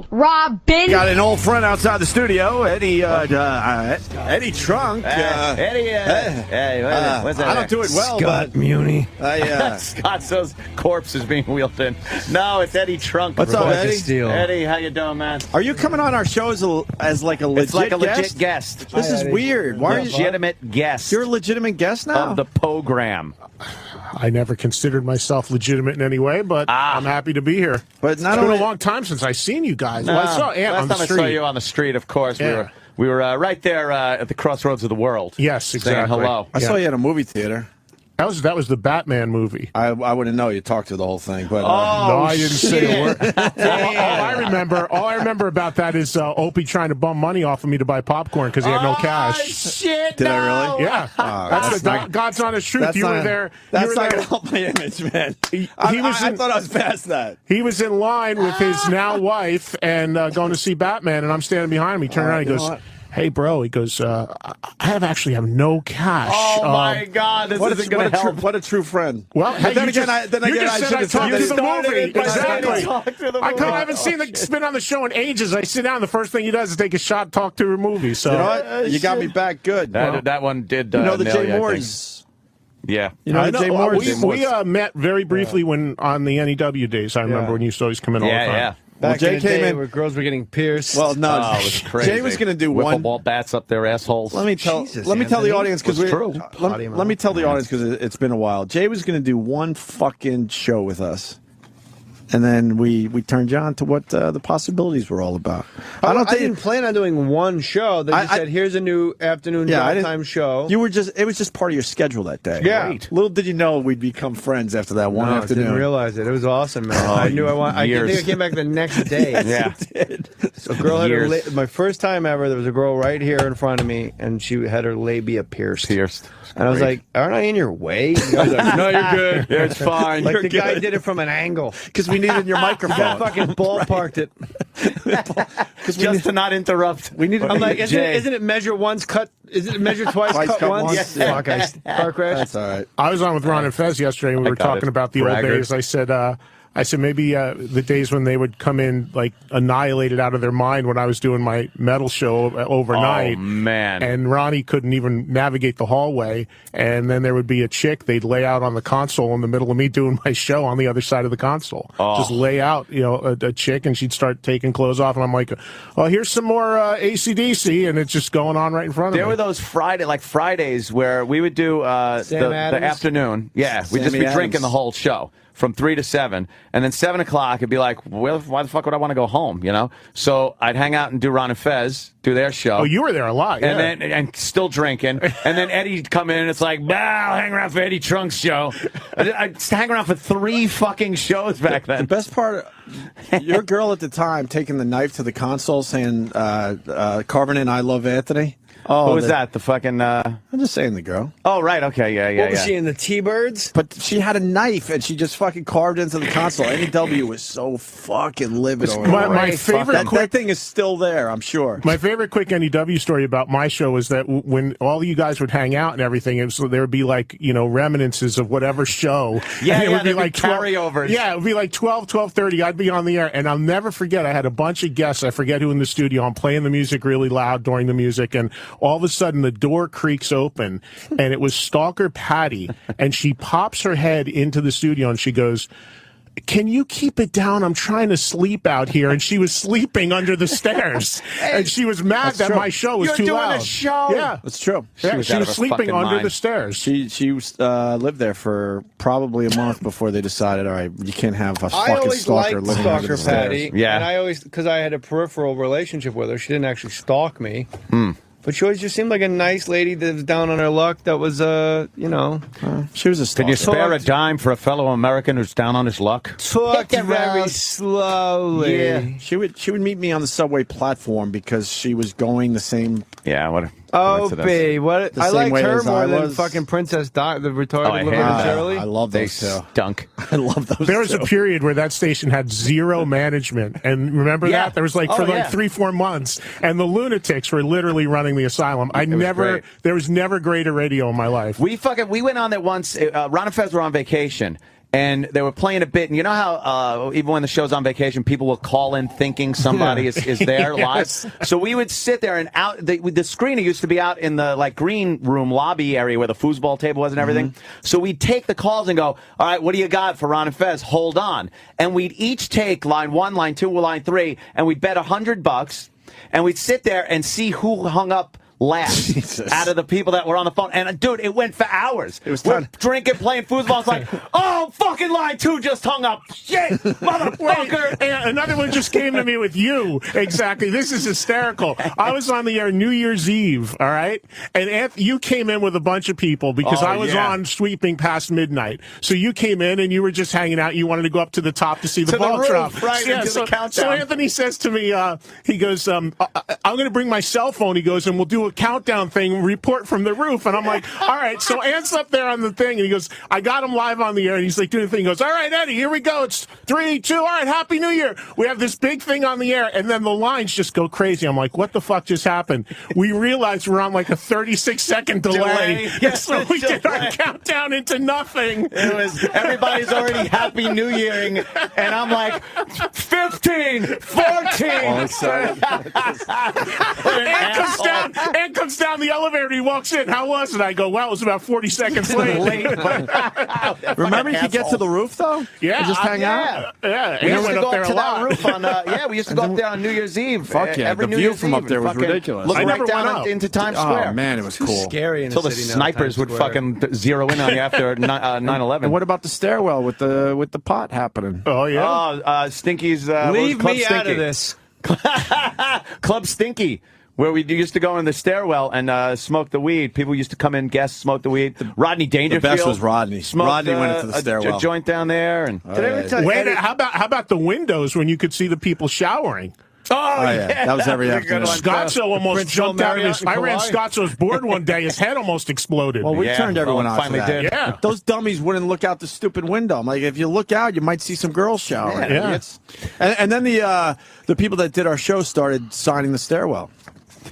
Robin. Got an old friend outside the studio, Eddie Trunk. Eddie, what's that? I don't do it well, Scott but Muni. Scott says corpse is being wheeled in. No, it's Eddie Trunk. What's up, Eddie? Eddie, how you doing, man? Are you coming on our show as like a legit It's like a guest? legit guest. This is weird. Why are you legitimate guest? You're a legitimate guest now? Of the program. I never considered myself legitimate in any way, but I'm happy to be here. But not it's been only a long time since I've seen you guys. Well, I saw Ant on the Last time street. I saw you on the street, of course, Yeah. we were right there at the crossroads of the world. Yes, exactly. Saying hello. I saw you at a movie theater. That was the Batman movie. I wouldn't know. You talked through the whole thing, but No, I didn't say a word. all I remember about that is Opie trying to bum money off of me to buy popcorn because he had no cash. Shit! Did I really? Yeah, that's the God's honest truth. You were there. That's not going to help my image, man. I thought I was past that. He was in line with his now wife and going to see Batman, and I'm standing behind him. He turned around and he goes, "Hey, bro," he goes, I actually have no cash. Oh, my God. This isn't going to help. What a true friend. Well, hey, then you again, just I should have talked to the started movie. it by Exactly. I I haven't seen the spin on the show in ages. I sit down. The first thing he does is take a shot, talk to a movie. So You know what? You got me back good. That one did. You know the nail Jay you, I think. Moores. Yeah. You know the Jay Moores. We met very briefly when on the NEW days. I remember when you used to always come in all the time. Yeah. Well, Jay came in where girls were getting pierced. Well, no, Oh, it was crazy. Jay was going to do Wiffle one ball bats up their assholes. Let me tell Jesus, the Anthony. audience because It's true. Let me tell the audience because it's been a while. Jay was going to do one fucking show with us, and then we turned you on to what the possibilities were all about. I didn't plan on doing one show. They just said, "Here's a new afternoon time show." It was just part of your schedule that day. Yeah. Right. Little did you know we'd become friends after that one I afternoon. didn't realize it. It was awesome, man. I knew I wanted. I think I came back the next day. Yeah. A girl had her my first time ever. There was a girl right here in front of me, and she had her labia pierced. And I was like, "Aren't I in your way?" And I was like, "No, you're good. Yeah, it's fine. Like You're the guy good. did it from an angle Because we needed your I microphone. fucking ballparked it. Just to not interrupt. We needed. I'm like, Jay. isn't it measure once, cut? Isn't it measure twice, cut once? Yeah. Fuck, car crash. That's all right. I was on with Ron and Fez yesterday, and we were got talking it. about the old Braggart. days. I said maybe the days when they would come in like annihilated out of their mind when I was doing my metal show overnight. Oh, man. And Ronnie couldn't even navigate the hallway. And then there would be a chick they'd lay out on the console in the middle of me doing my show on the other side of the console. Just lay out, a chick, and she'd start taking clothes off. And I'm like, "Oh, here's some more AC/DC," and it's just going on right in front of me. There were those Fridays where we would do the afternoon. Yeah, we'd just be drinking the whole show from 3 to 7, and then 7 o'clock it'd be like, well, why the fuck would I want to go home? So I'd hang out and do Ron and Fez do their show. Oh, you were there a lot, yeah. And still drinking, and then Eddie'd come in, and it's like, I'll hang around for Eddie Trunk's show. I'd hang around for 3 fucking shows back then. The best part, your girl at the time taking the knife to the console saying, carving in "I love Anthony." Oh, Who was that? The fucking. I'm just saying the girl. Oh, right. Okay. Yeah. What was she in the T-Birds? But she had a knife and she just fucking carved into the console. NEW was so fucking livid over My favorite that thing is still there, I'm sure. My favorite quick NEW story about my show was that when all you guys would hang out and everything, there would be like, reminiscences of whatever show. Yeah, and it would be like 12, carryovers. Yeah, it would be like 12:30. I'd be on the air, and I'll never forget. I had a bunch of guests. I forget who in the studio. I'm playing the music really loud during the music, and all of a sudden the door creaks open, and it was Stalker Patty, and she pops her head into the studio, and she goes, "Can you keep it down? I'm trying to sleep out here." And she was sleeping under the stairs. And she was mad that my show was too loud. You're doing a show. Yeah. That's true. She was sleeping under mind. the stairs. She lived there for probably a month before they decided, all right, you can't have a I fucking always stalker liked living under Stalker the stairs. Patty. Yeah. And I always, because I had a peripheral relationship with her, she didn't actually stalk me. But she always just seemed like a nice lady that was down on her luck. That was, She was a stalker. Can you spare a dime for a fellow American who's down on his luck? talked very slowly. Yeah. She would meet me on the subway platform because she was going the same. Yeah, what a Opie, coincidence. I same liked way her as I more than was. fucking Princess Di, the Oh, retarded I little hated that. Shirley. I love They those two. stunk. I love those There was two. a period where that station had zero management. And remember Yeah. that? There was like, Oh, for like yeah. 3-4 months. And the Lunatics were literally running the Asylum. great. There was never greater radio in my life. We went on that once. Ron and Fez were on vacation, and they were playing a bit. And you know how even when the show's on vacation, people will call in thinking somebody is there live. So we would sit there, and the screener used to be out in the green room lobby area where the foosball table was and everything. So we'd take the calls and go, all right, what do you got for Ron and Fez? Hold on. And we'd each take line 1, line 2, line 3, and we'd bet $100, and we'd sit there and see who hung up last out of the people that were on the phone. And, dude, it went for hours. We're drinking, playing foosball. It's like, oh, fucking line 2 just hung up. Shit, motherfucker. And another one just came to me with you. Exactly. This is hysterical. I was on the air New Year's Eve, all right? And you came in with a bunch of people because I was on sweeping past midnight. So you came in and you were just hanging out. You wanted to go up to the top to see the ball drop. Right, yeah, the countdown. So Anthony says to me, he goes, I'm going to bring my cell phone, he goes, and we'll do a countdown thing, report from the roof. And I'm like, all right. So Ant's up there on the thing, and he goes, I got him live on the air. And he's like doing the thing. He goes, all right, Eddie, here we go. It's 3, 2, all right, Happy New Year. We have this big thing on the air, and then the lines just go crazy. I'm like, what the fuck just happened? We realized we're on like a 36-second delay. Yes, so we did our countdown into nothing. It was, everybody's already Happy New Yearing, and I'm like, 15, 14. And comes down the elevator, he walks in. How was it? I go, well, it was about 40 seconds late. Remember you could get to the roof, though? Yeah. And just hang out? Yeah. We used to go up to that roof on, we used to go up there on New Year's Eve. Fuck yeah. Every The New view Year's from Eve up there was ridiculous. Look I right never went down up. into Times Square. Oh, man, it was cool. Scary Until the snipers would fucking zero in on you after 9/11. And what about the stairwell with the pot happening? Oh, yeah. Stinky's. Leave me Stinky? out of this. Club Stinky, where we used to go in the stairwell and smoke the weed. People used to come in, guests, smoke the weed. Rodney Dangerfield. The best was Rodney. Smoked, Rodney went into the stairwell. A joint down there. And Did I ever tell you, Wait, Eddie, how about the windows when you could see the people showering? Oh, yeah. That was every afternoon. Scotzo almost Prince jumped out of Marriott his. I ran Kauai. Scotzo's board one day. His head almost exploded. Well, we Yeah, turned everyone well, out finally for that. did. Yeah. Those dummies wouldn't look out the stupid window. I'm like, if you look out, you might see some girls showering. Yeah. Idiots. And then the people that did our show started signing the stairwell.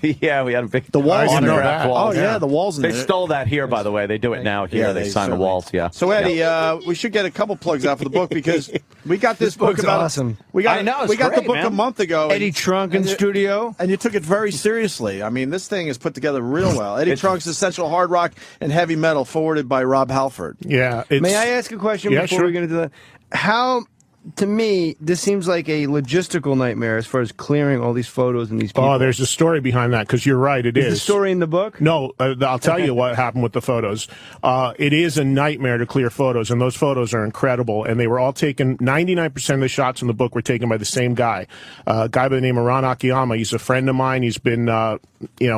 Yeah, we had a big The walls in there. autograph Oh, walls. Oh, yeah, the walls in They there. stole that here, by the way. They do it now here. Yeah, they they sign the certainly- walls, yeah. So, Eddie, we should get a couple plugs out for the book because we got this book book's about awesome. We got I know, it's we got great, the book man. a month ago. Eddie Trunk in studio. And you took it very seriously. I mean, this thing is put together real well. Eddie Trunk's Essential Hard Rock and Heavy Metal, forwarded by Rob Halford. Yeah. May I ask a question Yeah, before sure. we get into that? How, to me, this seems like a logistical nightmare as far as clearing all these photos and these people. Oh, there's a story behind that because you're right. It Is is. the story in the book? No, I'll tell you what happened with the photos. It is a nightmare to clear photos, and those photos are incredible. And they were all taken, 99% of the shots in the book were taken by the same guy. A guy by the name of Ron Akiyama. He's a friend of mine. He's been,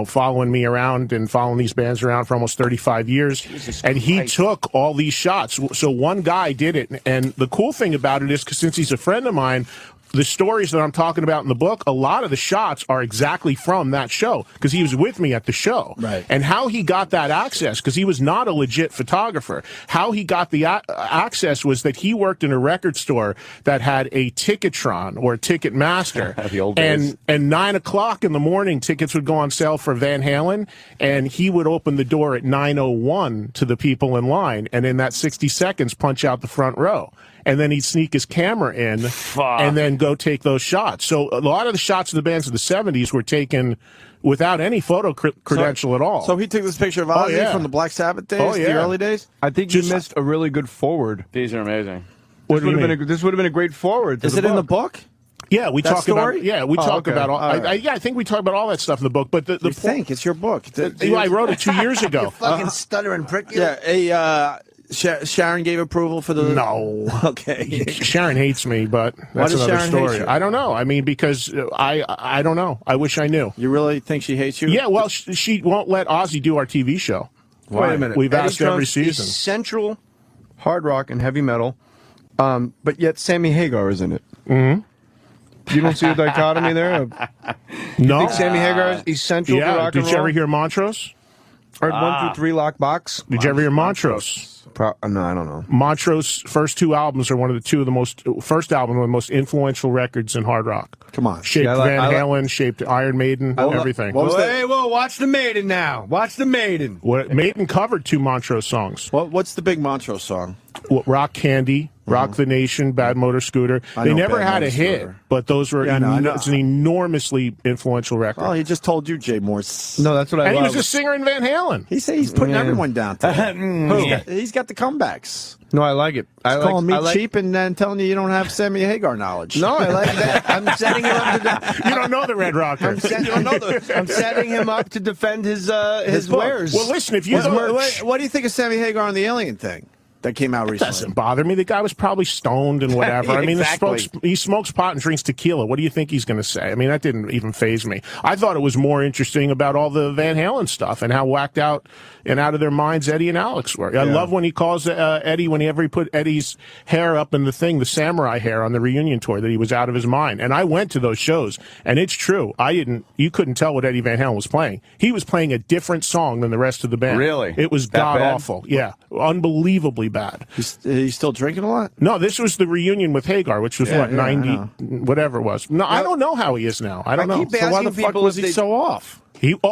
following me around and following these bands around for almost 35 years. And he took all these shots. So one guy did it. And the cool thing about it is, 'cause since he's a friend of mine, the stories that I'm talking about in the book, a lot of the shots are exactly from that show because he was with me at the show. Right. And how he got that access, because he was not a legit photographer, how he got the access was that he worked in a record store that had a Ticketron or Ticketmaster. The old days. And 9 o'clock in the morning, tickets would go on sale for Van Halen, and he would open the door at 9:01 to the people in line, and in that 60 seconds, punch out the front row. And then he'd sneak his camera in and then go take those shots. So a lot of the shots of the bands of the 70s were taken without any photo credential at all. So he took this picture of Ozzy yeah. from the Black Sabbath days, Oh, yeah. the early days? I think you missed a really good forward. These are amazing. What do you mean? This would have been a great forward. To Is it in the book? Yeah, we That talk story? about. Yeah, we talk okay. about all. All right. I think we talk about all that stuff in the book. But the You think it's your book? I wrote it 2 years ago. fucking stuttering prick. Yeah, Sharon gave approval for the... No. Okay. Sharon hates me, but that's does another Sharon story. hate you? I don't know. I mean, because I don't know. I wish I knew. You really think she hates you? Yeah, well, she won't let Ozzy do our TV show. Wait a minute. We've Eddie asked every Trunk's season. Essential hard rock and heavy metal, but yet Sammy Hagar is in it. Mm-hmm. You don't see the dichotomy there? No. Think Sammy Hagar is essential to Yeah. rock Did and you roll? ever hear Montrose? Or 1 through 3 lockbox? Did you ever hear Montrose? Montrose? No, I don't know. Montrose's first two albums are one of the most influential records in hard rock. Come on. Shaped Van Halen, shaped Iron Maiden, everything. Hey, watch the Maiden now. Watch the Maiden. Maiden covered two Montrose songs. What's the big Montrose song? Rock Candy, Rock the Nation, Bad Motor Scooter. They never had a hit, but those were it's an enormously influential record. Oh, he just told you, Jay Morse. No, that's what I love. And he was a singer in Van Halen. He said he's putting everyone down. He's got the comebacks. No, I like it. Calling me cheap and then telling you don't have Sammy Hagar knowledge. No, I like that. I'm setting him up to. You don't know the Red Rocker. I'm setting him up to defend his wares. Well, listen, if you what do you think of Sammy Hagar on the Alien thing that came out recently? Doesn't bother me. The guy was probably stoned and whatever. I mean, he smokes pot and drinks tequila. What do you think he's going to say? I mean, that didn't even faze me. I thought it was more interesting about all the Van Halen stuff and how whacked out and out of their minds Eddie and Alex were. I love when he calls Eddie, whenever he put Eddie's hair up in the thing, the samurai hair on the reunion tour, that he was out of his mind. And I went to those shows, and it's true. You couldn't tell what Eddie Van Halen was playing. He was playing a different song than the rest of the band. Really? It was god-awful. Yeah, unbelievably bad. He's still drinking a lot? No, this was the reunion with Hagar, which was 90, whatever it was. No, I don't know how he is now. I don't know. So why the fuck was he so off?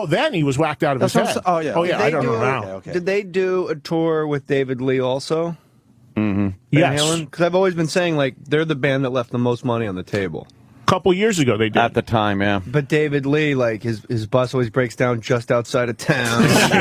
Then he was whacked out of his head. Oh, yeah. I don't know now. Okay. Did they do a tour with David Lee also? Mm-hmm. Yes. Because I've always been saying, they're the band that left the most money on the table. Couple years ago they did. At the time, yeah. But David Lee, his bus always breaks down just outside of town. He's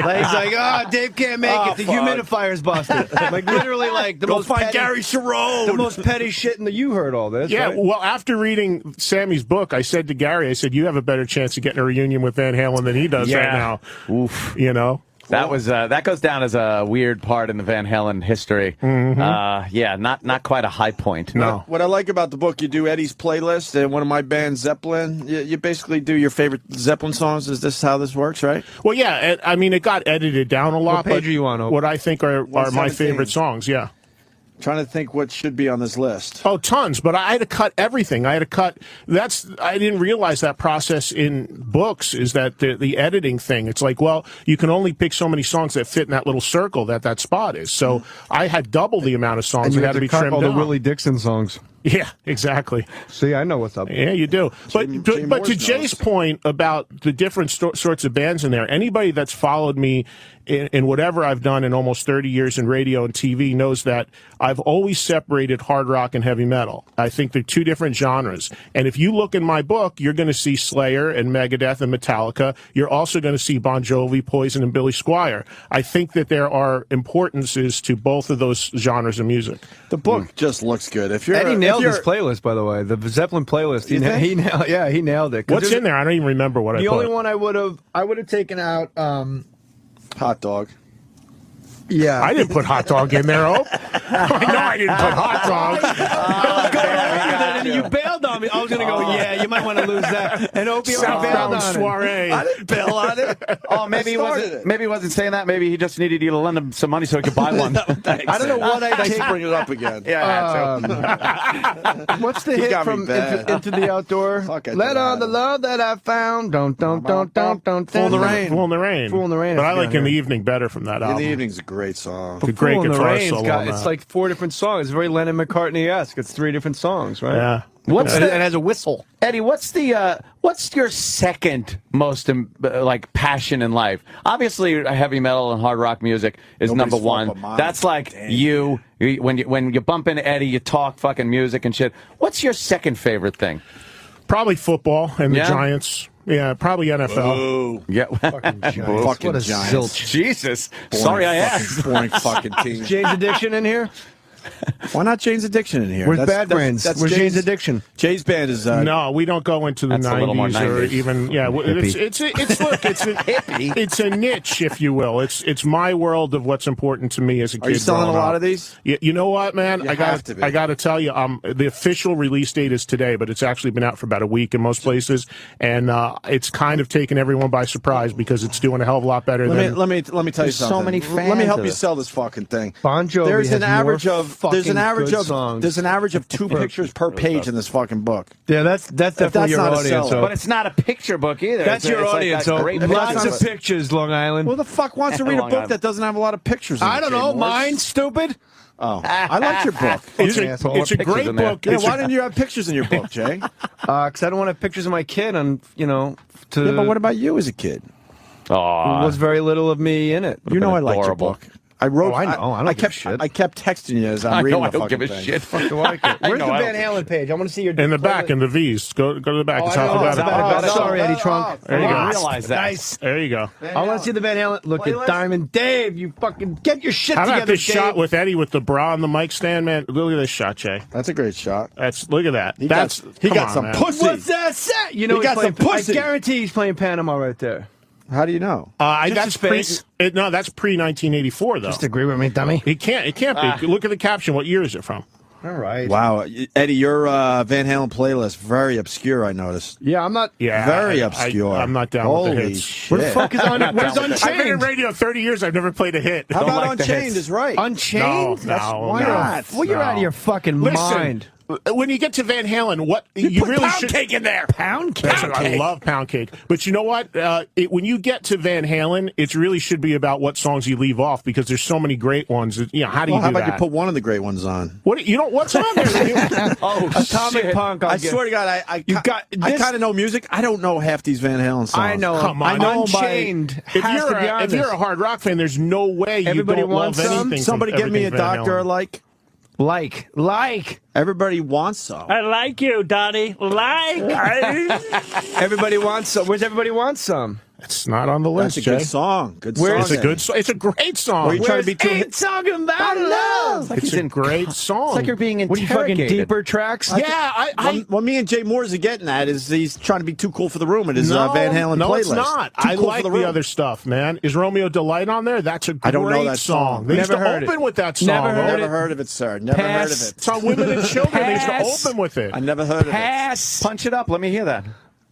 like, Dave can't make it. The humidifier's busted. Literally, the Go most find petty, Gary Sharon. The most petty shit in the. You heard all this, yeah. Right? Well, after reading Sammy's book, I said to Gary, you have a better chance of getting a reunion with Van Halen than he does right now. Oof. You know. That was that goes down as a weird part in the Van Halen history. Mm-hmm. Not quite a high point. No. What I like about the book, you do Eddie's playlist, and one of my bands, Zeppelin. You basically do your favorite Zeppelin songs. Is this how this works, right? Well, yeah. I mean, it got edited down a lot. What page are you on? What I think are my favorite songs. Yeah. Trying to think what should be on this list. Oh, tons, but I had to cut everything. I didn't realize that process in books is that the editing thing. It's like, well, you can only pick so many songs that fit in that little circle that spot is. So I had double the amount of songs that had to be trimmed all down. the Willie Dixon songs. Yeah, exactly. See, I know what's up. Yeah, you do. But to Jay's point about the different sorts of bands in there, anybody that's followed me in whatever I've done in almost 30 years in radio and TV knows that I've always separated hard rock and heavy metal. I think they're two different genres. And if you look in my book, you're going to see Slayer and Megadeth and Metallica. You're also going to see Bon Jovi, Poison, and Billy Squier. I think that there are importances to both of those genres of music. The book just looks good. Eddie nailed his playlist, by the way. The Zeppelin playlist. He nailed it. What's in there? I don't even remember what I put. The only one I would have taken out. Hot Dog. Yeah. I didn't put Hot Dog in there, Hope. I know I didn't put Hot Dog. You bailed on me. I was going to go, you might want to lose that. And Opie bailed on Soiree. I didn't bail on it. Oh, maybe he wasn't saying that. Maybe he just needed you to lend him some money so he could buy one. I don't know what I take. Bring it up again. Yeah, what's the hit from Into the Outdoor? Let on the love that I found. Don't. Fool in the Rain. Fool in the Rain. Fool in the Rain. But I like In the Evening better from that album. In the Evening's a great song. It's a great guitar solo. It's like 4 different songs. It's very Lennon McCartney-esque. It's 3 different songs, right? Yeah. It has a whistle. Eddie, what's your second most passion in life? Obviously, heavy metal and hard rock music is number one. That's like you when you bump into Eddie, you talk fucking music and shit. What's your second favorite thing? Probably football and the Giants. Yeah, probably NFL. Ooh. Yeah, fucking Giants. Zilch. Jesus. Sorry, I asked. Boring fucking team. Jane's Addiction in here? Why not Jane's Addiction in here? Where's Bad Brains? Where's Jane's Addiction? Jay's band is no, we don't go into the 90s or even it's a niche, if you will. It's my world of what's important to me as a kid. Are you selling a lot of these? You know what, man? I got to tell you, the official release date is today, but it's actually been out for about a week in most places, and it's kind of taken everyone by surprise because it's doing a hell of a lot better. Let me tell you something. So many fans. Let me help you sell this fucking thing. Bon Jovi. There's an average of fucking good songs. There's an average of 2 pictures per page in this fucking book. Yeah, that's definitely your audience. But it's not a picture book either. That's your audience. Lots of pictures, Long Island. Who the fuck wants to read a book that doesn't have a lot of pictures in it? I don't know. Mine, stupid. Oh, I like your book. It's a great book. Yeah, why didn't you have pictures in your book, Jay? Because I don't want to have pictures of my kid on, Yeah, but what about you as a kid? There was very little of me in it. You know I liked your book. I wrote. I know. I don't give a shit. I kept texting you as I'm reading the fucking thing. I don't give a shit. Fuck do I care? Where's the Van Halen page? I want to see your. In the back, in the V's. Go to the back. It's Sorry, Eddie Trunk. There you go. I realize that. Nice. There you go. I want to see the Van Halen. Look at Diamond Dave. You fucking get your shit How together, about this Dave. shot with Eddie with the bra on the mic stand, man? Look at this shot, Jay. That's a great shot. Look at that. He got some pussy. What's that set? You know He got some pussy. I guarantee he's playing Panama right there. How do you know? That's pre 1984 though. Just agree with me, dummy. It can't be. Look at the caption. What year is it from? All right. Wow, Eddie, your Van Halen playlist very obscure. I noticed. Yeah, I'm not. Yeah, very obscure. I'm not down with the hits. Shit. Where the fuck is Where's Unchained? I've been in radio 30 years. I've never played a hit. How about like the Unchained hits. is right? Unchained? No, Why not? Well, you're out of your fucking mind. When you get to Van Halen, what you really pound should cake in there. Pound cake. I love pound cake, but you know what? When you get to Van Halen, it really should be about what songs you leave off because there's so many great ones. How do you do that? How about you put one of the great ones on? What's on there? Atomic Punk. I swear to God, I kind of know music. I don't know half these Van Halen songs. I know. Come on. I know Unchained. If you're a hard rock fan, there's no way you don't love anything. Somebody give me a doctor I like. Like. Everybody wants some. I like you, Donnie. Everybody wants some. Where's everybody wants some? It's not on the list, That's a Jay. good song. Good Where song. It's a great song. Were you trying to be too Ain't talking about love. It's a great song. It's like you're being What are you fucking interrogated. deeper tracks? What me and Jay Moores are getting at is he's trying to be too cool for the room in his Van Halen no, playlist. it's not. Too I cool like for the room. other stuff, man. Is Romeo Delight on there? That's a great I don't know that song. They used Never to heard open it. with that song. Never heard of it, sir. Never heard of it. It's on Women and Children. They used to open with it. I never heard of it. Pass. Punch it up. Let me hear that.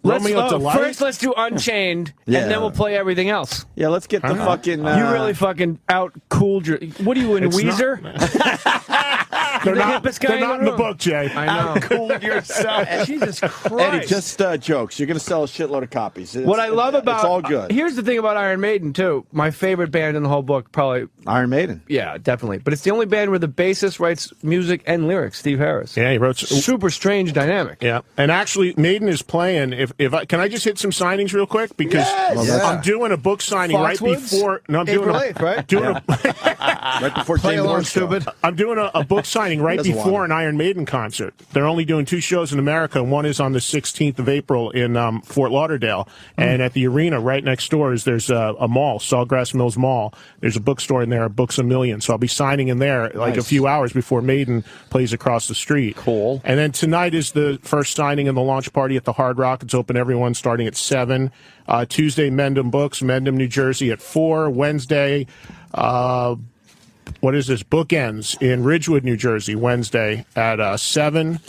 Romeo Delight? First, let's do Unchained, Yeah. and then we'll play everything else. Yeah, let's get the fucking. You really fucking out-cooled your... What are you, in Weezer? They're not, hippest guy they're not in the room. book, Jay. I know. Cooled yourself. Jesus Christ. Eddie, just jokes. You're going to sell a shitload of copies. What I love about... It's all good. Here's the thing about Iron Maiden, too. My favorite band in the whole book, probably... Iron Maiden. Yeah, definitely. But it's the only band where the bassist writes music and lyrics, Steve Harris. Yeah, he wrote... Super strange dynamic. Yeah, and actually, Maiden is playing. Can I just hit some signings real quick because I'm doing a book signing right before. No, I'm doing April 8th, right? Right before Play Jay along, Moore's show. stupid. I'm doing a book signing right Doesn't before want an Iron Maiden concert. They're only doing 2 shows in America, and one is on the 16th of April in Fort Lauderdale. And at the arena right next door there's a mall, Sawgrass Mills Mall. There's a bookstore in there, Books A Million. So I'll be signing in there like a few hours before Maiden plays across the street. Cool. And then tonight is the first signing and the launch party at the Hard Rock. It's open everyone starting at 7. Tuesday, Mendham Books, Mendham, New Jersey at 4. Wednesday, Bookends in Ridgewood, New Jersey, Wednesday at 7.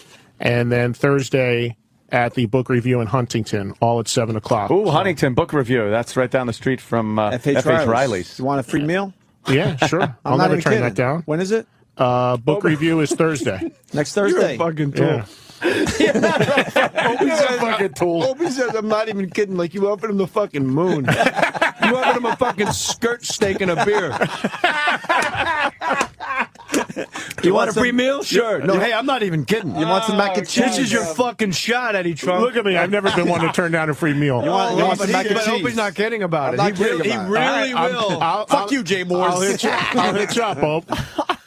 And then Thursday at the Book Review in Huntington, all at 7 o'clock. Ooh, Huntington Book Review. That's right down the street from F.H. Riley's. You want a free meal? Yeah, sure. I'll not never even turn kidding. that down. When is it? Book Review is Thursday. Next Thursday. You're a fucking tool. Yeah. Opie says, I'm not even kidding. Like, you offered him the fucking moon. You offered him a fucking skirt steak and a beer. You want a free meal? Sure. No, hey, I'm not even kidding. You want some mac and cheese? This is your fucking shot, Eddie Trump. Look at me. I've never been one to turn down a free meal. You want some mac and But cheese? Opie's not kidding about it. I'm not kidding He about it. really will. Fuck you, Jay Moore. I'll hit you up, Hope.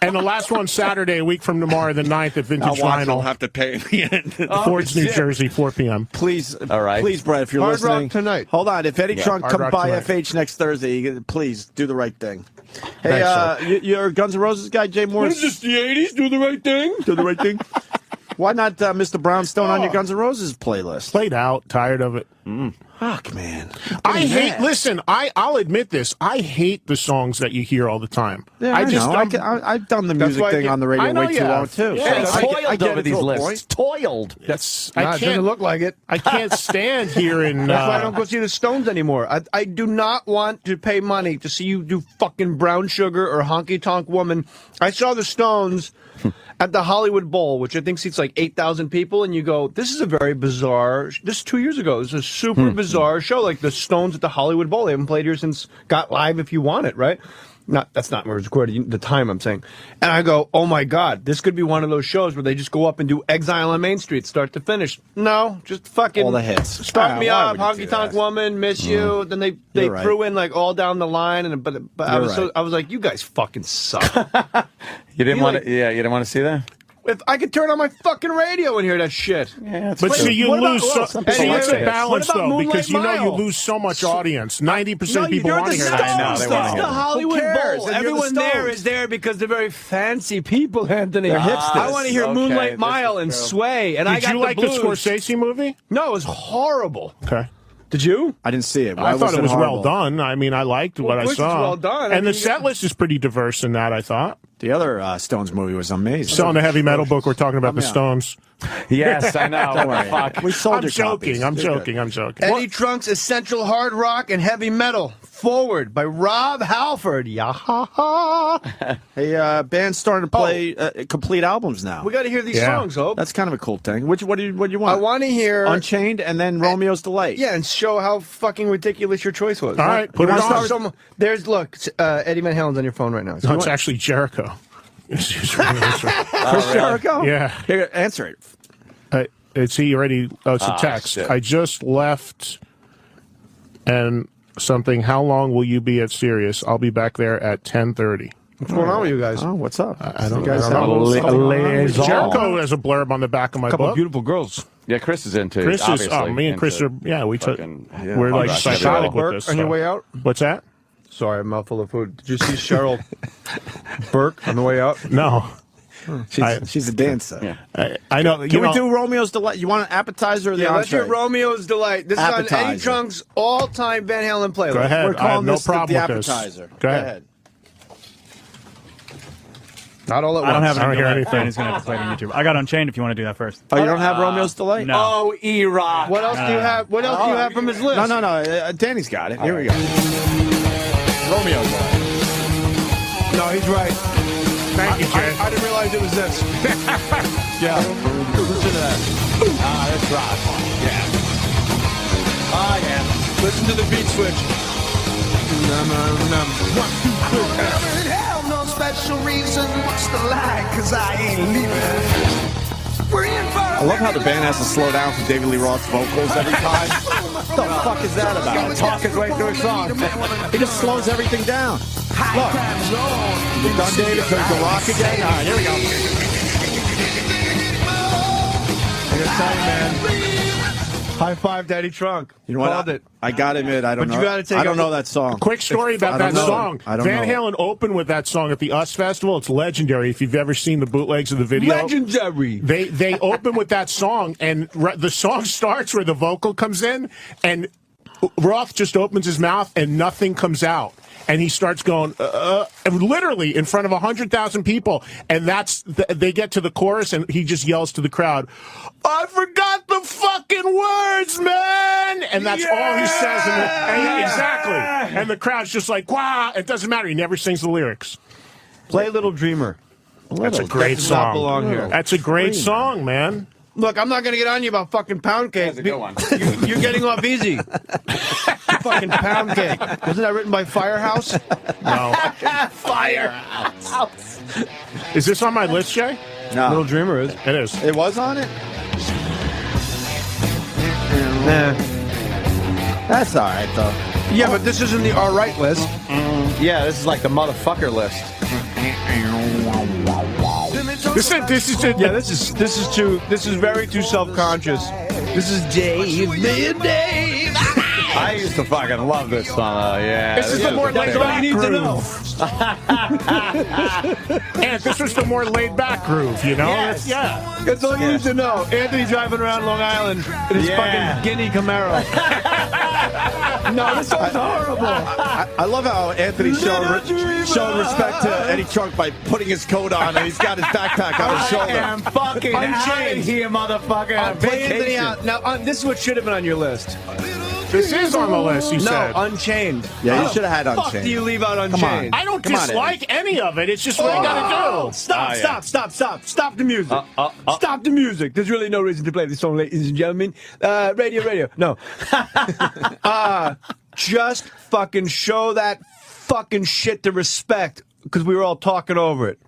And the last one Saturday, a week from tomorrow, the 9th at Vintage I'll Vinyl, have to pay. Fords, New Jersey, 4 p.m. Please, All right. please, Brett, if you're Hard Rock listening tonight. Hold on. If Eddie Trunk Hard come Rock by tonight. FH next Thursday, please do the right thing. Hey, Thanks, you're a Guns N' Roses guy, Jay Moore. What is this, the 80s? Do the right thing? Do the right thing. Why not Mr. Brownstone on your Guns N' Roses playlist? Played out, tired of it. Fuck, man. I hate. Listen, I'll admit this. I hate the songs that you hear all the time. Yeah, I just I've done the music thing on the radio way too long too. Yeah, So toiled over these lists. Toiled. That's it doesn't look like it. I can't stand hearing. That's why I don't go see the Stones anymore. I do not want to pay money to see you do fucking Brown Sugar or Honky Tonk Woman. I saw the Stones at the Hollywood Bowl, which I think seats like 8,000 people, and you go, this is a very bizarre. This is 2 years ago. It's a super bizarre show, like the Stones at the Hollywood Bowl. They haven't played here since Got Live If You Want It, right? That's not where it was recorded, the time I'm saying. And I go, oh my God, this could be one of those shows where they just go up and do Exile on Main Street, start to finish. No, just fucking all the hits. Start Me Up, Honky Tonk Woman, Miss You. Then they threw in like all down the line, and but I was like, you guys fucking suck. You didn't want to, you didn't want to see that? If I could turn on my fucking radio and hear that shit. Yeah, but see, you lose. It's a balance though, Moonlight because you know you Mile? lose so much audience. 90% of people you're want to the hear Stones. that. I know, they wanna It's hear the it. Hollywood Who cares? Bowl. And you're the Everyone there Stones. is there because they're very fancy people, Anthony. They're hipsters. I want to hear Okay, Moonlight this Mile is and true. Sway. And I Did got you like the blues. Scorsese movie? No, it was horrible. Okay. Did you? I didn't see it. I thought it was horrible? well done. I mean, I liked what of I course saw. it's well done. I And mean, the you set got- list is pretty diverse in that, I thought. The other Stones movie was amazing. Selling the heavy metal book, we're talking about the yeah. Stones. Yes, I know. Don't worry. Fuck. We sold I'm your joking. copies. I'm You're joking. good. I'm joking. Eddie Trunk's Essential Hard Rock and Heavy Metal. Forward by Rob Halford. Yahaha. Hey, band's starting to play complete albums now. We got to hear these Yeah. songs, Hope. That's kind of a cool thing. What do you want? I want to hear Unchained and then Romeo's Delight. Yeah, and show how fucking ridiculous your choice was. All right, put it on. There's Eddie Van Halen's on your phone right now. So No, it's actually Jericho. Chris Jericho? Yeah. Here, answer it. It's he already. Oh, it's a text. Shit. I just left and something. How long will you be at Sirius? I'll be back there at 10:30. What's going on with you guys? Oh, what's up? I don't You guys know. have a little something on? liaison. Jericho has a blurb on the back of my couple book. of beautiful girls. Yeah, Chris is into Chris is. obviously, Me and Chris into are. Yeah, we took. fucking- We're Oh, like gosh, psychotic everybody. with this. On your stuff. way out? What's that? Sorry, I'm mouthful of food. Did you see Cheryl Burke on the way out? No. She's a dancer. Yeah. I know. Can we do Romeo's Delight? You want an appetizer or the Yeah, let's entree? hear Romeo's Delight. This is on Eddie Appetizer. Trunk's all-time Van Halen playlist. Go ahead. We're I have calling no this problem the with this. appetizer. Go ahead. Not all at once. I don't have I don't any hear delay. anything. He's going to have to play it on YouTube. I got Unchained if you want to do that first. Oh, you don't have Romeo's Delight? No. Oh, E-Rock. What else do you have? What else do you have from his list? No. Danny's got it. Here we go. Romeo's Delight. No, he's right. Thank you, Jay. I didn't realize it was this. Yeah. Listen to that. Ah, that's rock. Yeah. Ah, yeah. Listen to the beat switch. Hell, no special reason. What's the lie? 'Cause I ain't leaving. We're in for I love how the band has to slow down for David Lee Roth's vocals every time. What the fuck is that about? Talk his way through a song. He just slows everything down. Look. You done, David? Turn to rock again? All right, here we go. I gotta tell you, man. High five, Daddy Trunk. You know what? Called it. I gotta admit, I don't But know. you gotta take I don't a- know that song. Quick story about I that don't know. song. I don't Van know. Halen opened with that song at the US Festival. It's legendary. If you've ever seen the bootlegs of the video, Legendary. They open with that song, and the song starts where the vocal comes in, and Roth just opens his mouth, and nothing comes out. And he starts going, and literally in front of 100,000 people. And they get to the chorus, and he just yells to the crowd, "I forgot the fucking words, man!" And that's all he says. Exactly. And the crowd's just like, "Wow!" It doesn't matter. He never sings the lyrics. Play Little Dreamer. That's a great does not song. belong here. That's a great song, man. Look, I'm not going to get on you about fucking pound cake. That's a good one. You're getting off easy. Fucking pound cake. Wasn't that written by Firehouse? No. Firehouse. Is this on my list, Jay? No. Little Dreamer is. It is. It was on it? Nah. That's all right, though. Yeah, but this isn't the all right list. Yeah, this is like the motherfucker list. This is very too self-conscious. This is Dave. I used to fucking love this song. Yeah. This is the more laid back you need to know. groove. And this was the more laid back groove, you know? Yes. Yeah. That's all you need to know. Anthony driving around Long Island in his Yeah. fucking Guinea Camaro. No, this song's horrible. I love how Anthony's showing respect to Eddie Trunk by putting his coat on and he's got his backpack on his shoulder. I am fucking out of here, motherfucker. Play Anthony out. Now, this is what should have been on your list. This is on the list, you said. No, Unchained. Yeah, you should have had Fuck Unchained. do you leave out Unchained? I don't dislike any of it. It's just what I gotta do. Stop the music. Stop the music. There's really no reason to play this song, ladies and gentlemen. Radio. No. Just fucking show that fucking shit the respect, because we were all talking over it.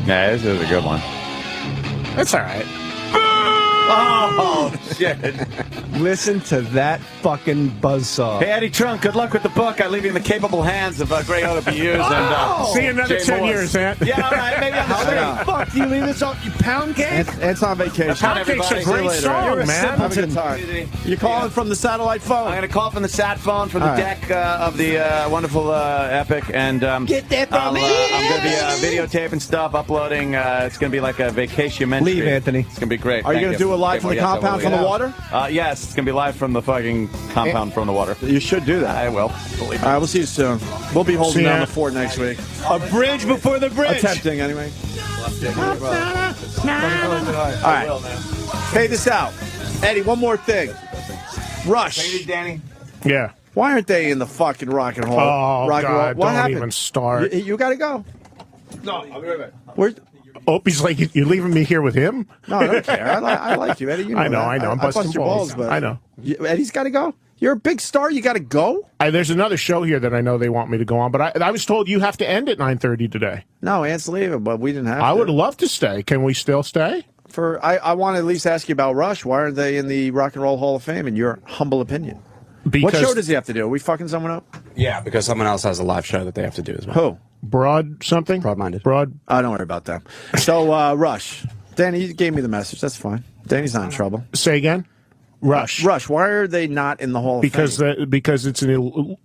Yeah, this is a good one. That's all right. Oh, shit. Listen to that fucking buzzsaw. Hey, Eddie Trunk, good luck with the book. I leave you in the capable hands of great OWs. And see you another 10 years, Ant. Yeah, all right, maybe on the street. How the fuck do you leave this on? You pound cake? It's on vacation. Pound cake's a great song, You're a man. Have a good time. You're calling from the satellite phone. I'm going to call from the sat phone from the deck of the wonderful Epic. And get that from me. I'm going to be videotaping stuff, uploading. It's going to be like a vacation. Leave, Anthony. It's going to be great. Are you going to do it live from the compound from the water? Yes, it's going to be live from the fucking compound from the water. You should do that. I will. Believe me. All right, we'll see you soon. We'll be holding down the fort next week. A bridge before the bridge. Attempting, anyway. All right. Pay this out. Eddie, one more thing. Rush. Danny. Yeah. Why aren't they in the fucking rock and roll? Oh, rock God, and roll? What don't happened? even start. You got to go. No, I'll be right back. Where's... Opie's like, you're leaving me here with him? No, I don't care. I like you, Eddie. You know I know. that. I'm busting bust your balls. but I know. Eddie's got to go. You're a big star. You got to go. There's another show here that I know they want me to go on, but I was told you have to end at 9:30 today. No, Ant's leaving, but we didn't have to. I would love to stay. Can we still stay? I want to at least ask you about Rush. Why aren't they in the Rock and Roll Hall of Fame, in your humble opinion? Because what show does he have to do? Are we fucking someone up? Yeah, because someone else has a live show that they have to do as well. Who? Broad something? Broad-minded. Broad. I don't worry about them. So, Rush. Danny, you gave me the message. That's fine. Danny's not in trouble. Say again? Rush. Rush. Why are they not in the Hall of Fame? Because it's an...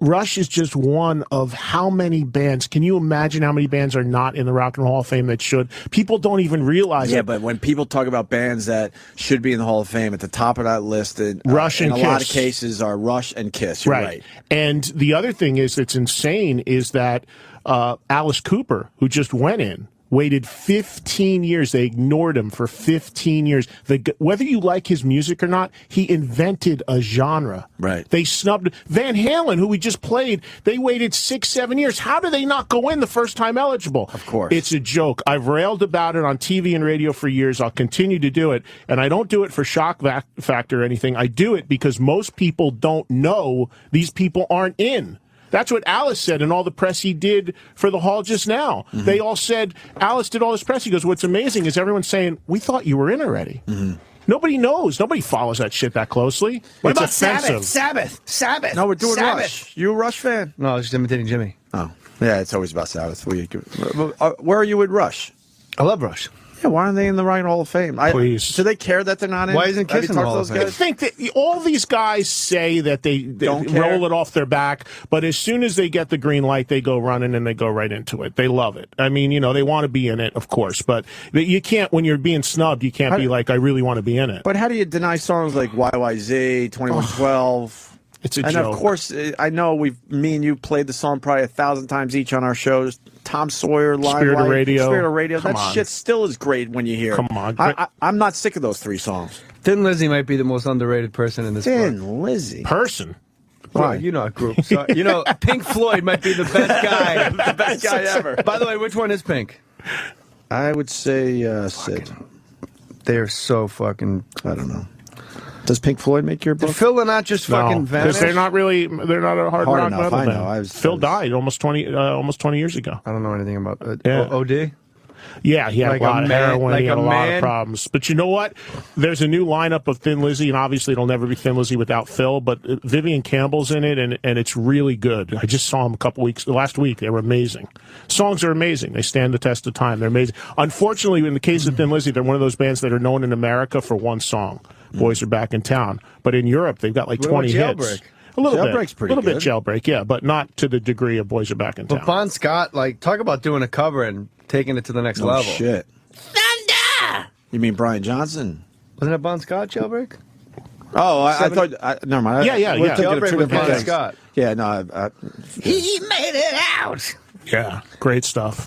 Rush is just one of how many bands. Can you imagine how many bands are not in the Rock and Roll Hall of Fame that should? People don't even realize it. Yeah, but when people talk about bands that should be in the Hall of Fame, at the top of that list, Rush and in Kiss. a lot of cases are Rush and Kiss. You're right. And the other thing that's insane is that Alice Cooper, who just went in, waited 15 years. They ignored him for 15 years. Whether you like his music or not, he invented a genre. Right. They snubbed Van Halen, who we just played. They waited 6-7 years. How do they not go in the first time eligible? Of course. It's a joke. I've railed about it on TV and radio for years. I'll continue to do it. And I don't do it for shock factor or anything. I do it because most people don't know these people aren't in. That's what Alice said in all the press he did for the Hall just now. Mm-hmm. They all said, Alice did all this press. He goes, what's amazing is everyone's saying, we thought you were in already. Mm-hmm. Nobody knows. Nobody follows that shit that closely. What it's about offensive. Sabbath? No, we're doing Sabbath. Rush. You a Rush fan? No, I was just imitating Jimmy. Oh. Yeah, it's always about Sabbath. Where are you with Rush? I love Rush. Yeah, why aren't they in the Rock and Roll Hall of Fame? Please. Do they care that they're not in? Why isn't Kiss in the Hall of Fame? I think that all these guys say that they roll it off their back, but as soon as they get the green light, they go running and they go right into it. They love it. I mean, they want to be in it, of course, but you can't, when you're being snubbed, you can't be like, I really want to be in it. But how do you deny songs like YYZ, 2112? It's a and joke. Of course, I know me and you played the song probably 1,000 times each on our shows. Tom Sawyer, Spirit of Radio. Spirit of Radio. That shit still is great when you hear it. Come on. I'm not sick of those three songs. Thin Lizzy might be the most underrated person in this book. Thin Lizzy. Person. Why? You're not a group. So, Pink Floyd might be the best guy. The best guy ever. By the way, which one is Pink? I would say Sid. They're so fucking... I don't know. Does Pink Floyd make your book? Did Phil not just fucking vanish? Because they're not a hard rock enough, metal I band. Phil died almost 20 years ago. I don't know anything about OD. Yeah, he had a lot of heroin. He had a lot of problems. But you know what? There's a new lineup of Thin Lizzy, and obviously it'll never be Thin Lizzy without Phil, but Vivian Campbell's in it, and it's really good. I just saw them last week. They were amazing. Songs are amazing. They stand the test of time. They're amazing. Unfortunately, in the case of Thin Lizzy, they're one of those bands that are known in America for one song. Boys Are Back in Town. But in Europe, they've got like 20 hits. A little Jailbreak's bit. A little bit Jailbreak, yeah, but not to the degree of Boys Are Back in Town. But Bon Scott, talk about doing a cover and taking it to the next level. Shit. Thunder! You mean Brian Johnson? Wasn't it Bon Scott, Jailbreak? Oh, I thought. Never mind. Yeah. Jailbreak with Bon things. Scott. Yeah, no. He made it out. Yeah, great stuff.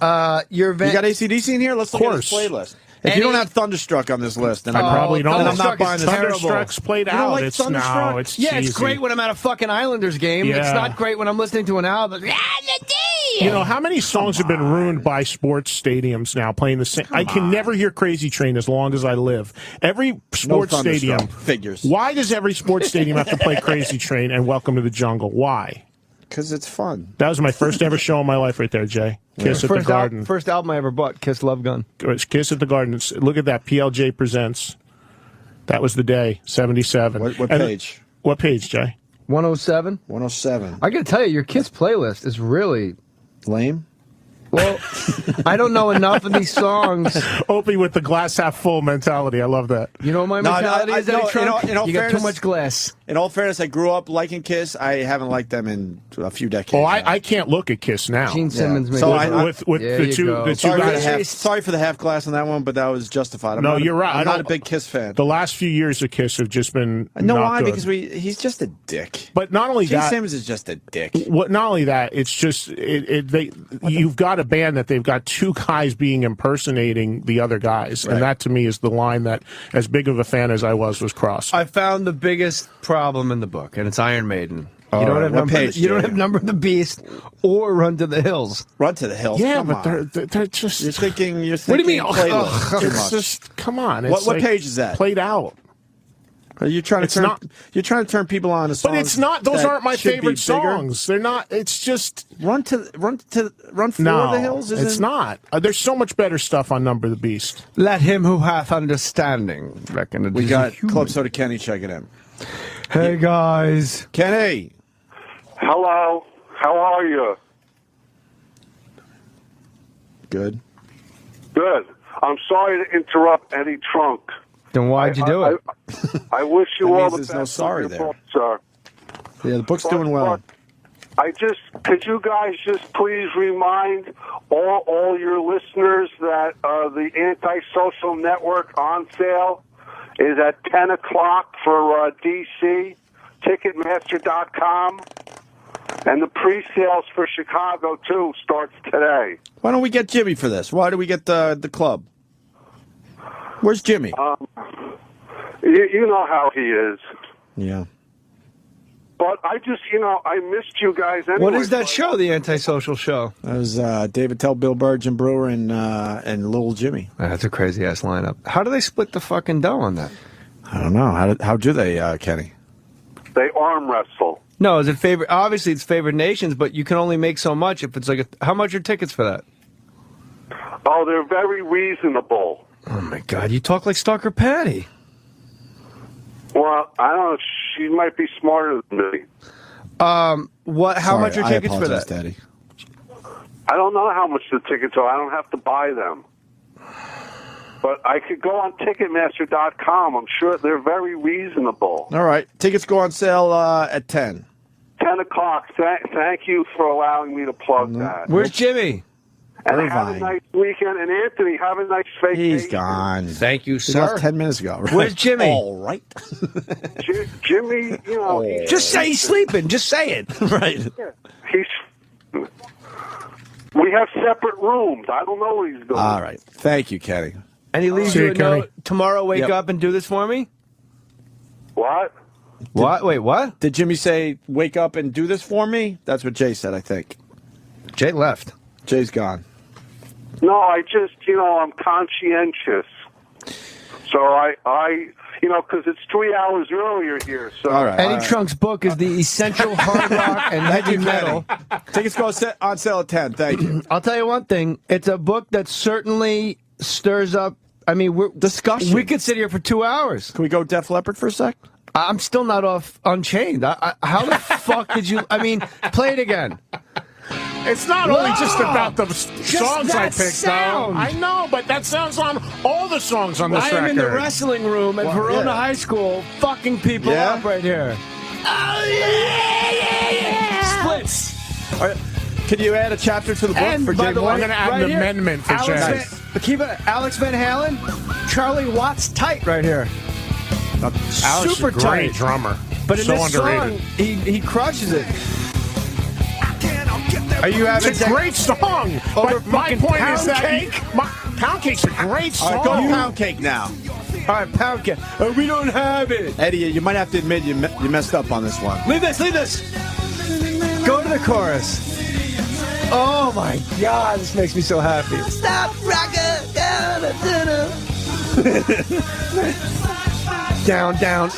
You got AC/DC in here? Let's look at this playlist. If you don't have Thunderstruck on this list, then I probably don't. I'm not buying this. Thunderstruck's played out. Like it's Thunderstruck? it's yeah, cheesy. it's great when I'm at a fucking Islanders game. Yeah. It's not great when I'm listening to an album. You know, how many songs have been ruined by sports stadiums now playing the same? I can never hear Crazy Train as long as I live. Every sports stadium. Figures. Why does every sports stadium have to play Crazy Train and Welcome to the Jungle? Why? Because it's fun. That was my first ever show in my life right there, Jay. Kiss at the Garden. First album I ever bought, Kiss Love Gun. It's Kiss at the Garden. Look at that, PLJ Presents. That was the day, 77. What page? What page, Jay? 107? 107. I gotta tell you, your Kiss playlist is really... Lame? Well, I don't know enough of these songs. Opie with the glass half full mentality. I love that. You know what my mentality is, Eddie Trunk? In all you got fairness, too much glass. In all fairness, I grew up liking Kiss. I haven't liked them in a few decades. Oh, I can't look at Kiss now. Gene Simmons made So with the two guys. Sorry for the half glass on that one, but that was justified. You're right. I'm not a big Kiss fan. The last few years of Kiss have just been why? good. Because he's just a dick. But not only Gene that, Simmons is just a dick. Not only that, it's just you've got a band that they've got two guys being impersonating the other guys, and that to me is the line that, as big of a fan as I was crossed. I found the biggest problem in the book, and it's Iron Maiden. You don't have Number of the Beast or Run to the Hills. Run to the Hills. Yeah, come but on. they're just. You're thinking. What do you mean? Playlist too It's much. just come on. What page is that? Played out. You're trying to turn people on to songs. But it's not. Those aren't my favorite bigger. songs. They're not. It's just Run for the Hills. It's not. There's so much better stuff on Number of the Beast. Let him who hath understanding reckon it We is got human. Club Soda Kenny checking in. Hey guys, Kenny. Hello. How are you? Good. Good. I'm sorry to interrupt Eddie Trunk. Then why'd you do it? I wish you That all means the there's best. no sorry with your there. book, sir. Yeah, the book's doing well. Could you guys just please remind all your listeners that the Antisocial Network on sale is at 10 o'clock for DC, Ticketmaster.com, and the pre-sales for Chicago, too, starts today. Why don't we get Jimmy for this? Why do we get the club? Where's Jimmy? You know how he is. Yeah. But I just, I missed you guys anyway. What is that show, the Antisocial Show? That was David Tell, Bill Burr, Jim Brewer, and Little Jimmy. That's a crazy-ass lineup. How do they split the fucking dough on that? I don't know. How do they, Kenny? They arm wrestle. No, is it favorite? Obviously, it's favored nations, but you can only make so much if it's like how much are tickets for that? Oh, they're very reasonable. Oh my God, you talk like Stalker Patty. Well, I don't know. She might be smarter than me. What? How much are I tickets for apologize, that? Daddy. I don't know how much the tickets are. I don't have to buy them. But I could go on Ticketmaster.com. I'm sure they're very reasonable. All right. Tickets go on sale at 10. 10 o'clock. Thank you for allowing me to plug that. Where's Jimmy? And have a nice weekend. And Anthony, have a nice vacation. He's gone. Thank you, He sir. left 10 minutes ago. Right? Where's Jimmy? All right. Jimmy, Just say he's sleeping. Just say it. Right. We have separate rooms. I don't know what he's doing. All right. Thank you, Kenny. And he leaves See you you, a note. Kenny. Tomorrow, wake up and do this for me? What? What? Wait, what? Did Jimmy say, wake up and do this for me? That's what Jay said, I think. Jay left. Jay's gone. No, I just, I'm conscientious. So I because it's 3 hours earlier here. So All right. Eddie Trunk's book is The Essential Hard Rock and Heavy Metal. Tickets go on sale at 10. Thank you. I'll tell you one thing. It's a book that certainly stirs up. I mean, discussion. We could sit here for 2 hours. Can we go Def Leppard for a sec? I'm still not off Unchained. How the fuck did you? I mean, play it again. It's not only just about the songs I picked, sound. though. I know, but that sounds on all the songs on this I record. am in the wrestling room at Verona yeah. High School, fucking people up right here. Oh yeah! Splits. All right. Can you add a chapter to the book And for by Jay the Mohr? way, I'm going to add right an here, amendment for Jay. Keep it. Alex Van Halen, Charlie Watts tight right here. Alex super is a great tight drummer. But in so this underrated. song, he crushes it. Are you having It's a great song. Over But my fucking point Pound is that Cake? Pound Cake's a great All song. right, go Pound Cake now. All right, Pound Cake. We don't have it. Eddie, you might have to admit you messed up on this one. Leave this. Go to the chorus. Oh my God, this makes me so happy. Stop rocking. Down.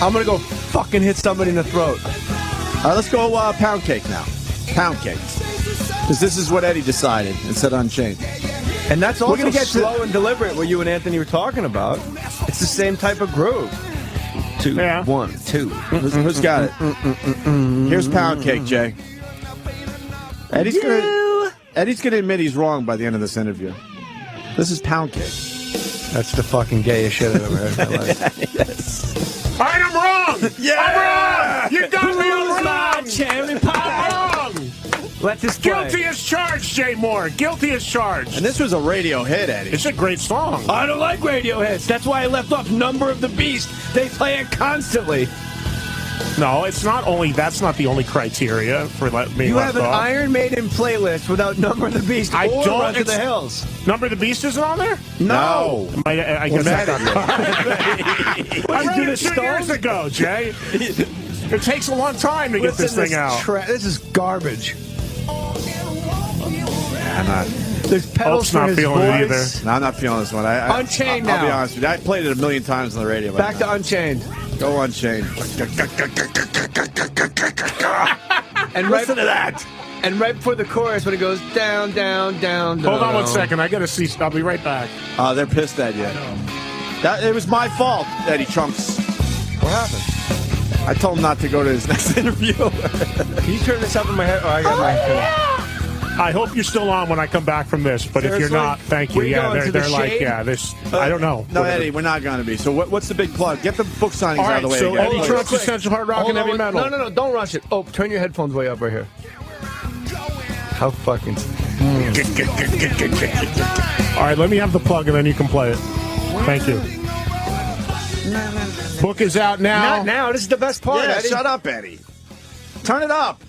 I'm gonna go fucking hit somebody in the throat. All right, let's go Pound Cake now. Pound Cake. Because this is what Eddie decided instead of Unchained. And that's also gonna get slow and deliberate, what you and Anthony were talking about. It's the same type of groove. 2, 1, 2. Who's got it? Here's Pound Cake, Jay. Eddie's gonna admit he's wrong by the end of this interview. This is Pound Cake. That's the fucking gayest shit I've ever heard in my life. Yes. All right, I'm wrong. Yeah! I'm wrong. You got me. I'm wrong. Cherry I'm wrong. Let this play. Guilty as charged, Jay Mohr. Guilty as charged. And this was a radio hit, Eddie. It's a great song. I don't like radio hits. That's why I left off Number of the Beast. They play it constantly. No, it's not only. That's not the only criteria for being You left have an off. Iron Maiden playlist without Number of the Beast I or don't- Run to the it's- Hills. Number of the Beast isn't on there? No. I guess I got I You read do it the 2 years Stones? ago, Jay. It takes a long time to get this thing out. This is garbage. I'm not. There's pedals Hope's for not his feeling it voice. either. No, I'm not feeling this one. Unchained I'll be now. honest with you. I played it a million times on the radio. Back to Unchained. Go Unchained. And Listen to that. And right before the chorus, when it goes down, down, down, Hold on down. 1 second. I got to see. I'll be right back. They're pissed at you. It was my fault, Eddie Trunks. What happened? I told him not to go to his next interview. Can you turn this up in my head? Oh, I got my I hope you're still on when I come back from this, but if Seriously? you're not, thank you. Where you Yeah, going, to they're the like, Shade? yeah, this. I don't know. No, Whatever. Eddie, we're not going to be. So what's the big plug? Get the book signings All out right, of the way. so again. Eddie Hold on, Trunks real quick. Essential Hard Rock Hold and on, Heavy Metal. No, don't rush it. Oh, turn your headphones way up right here. How fucking... All right, let me have the plug and then you can play it. Thank you. Book is out now. Not now. This is the best part, Yeah, Eddie. shut up, Eddie. Turn it up.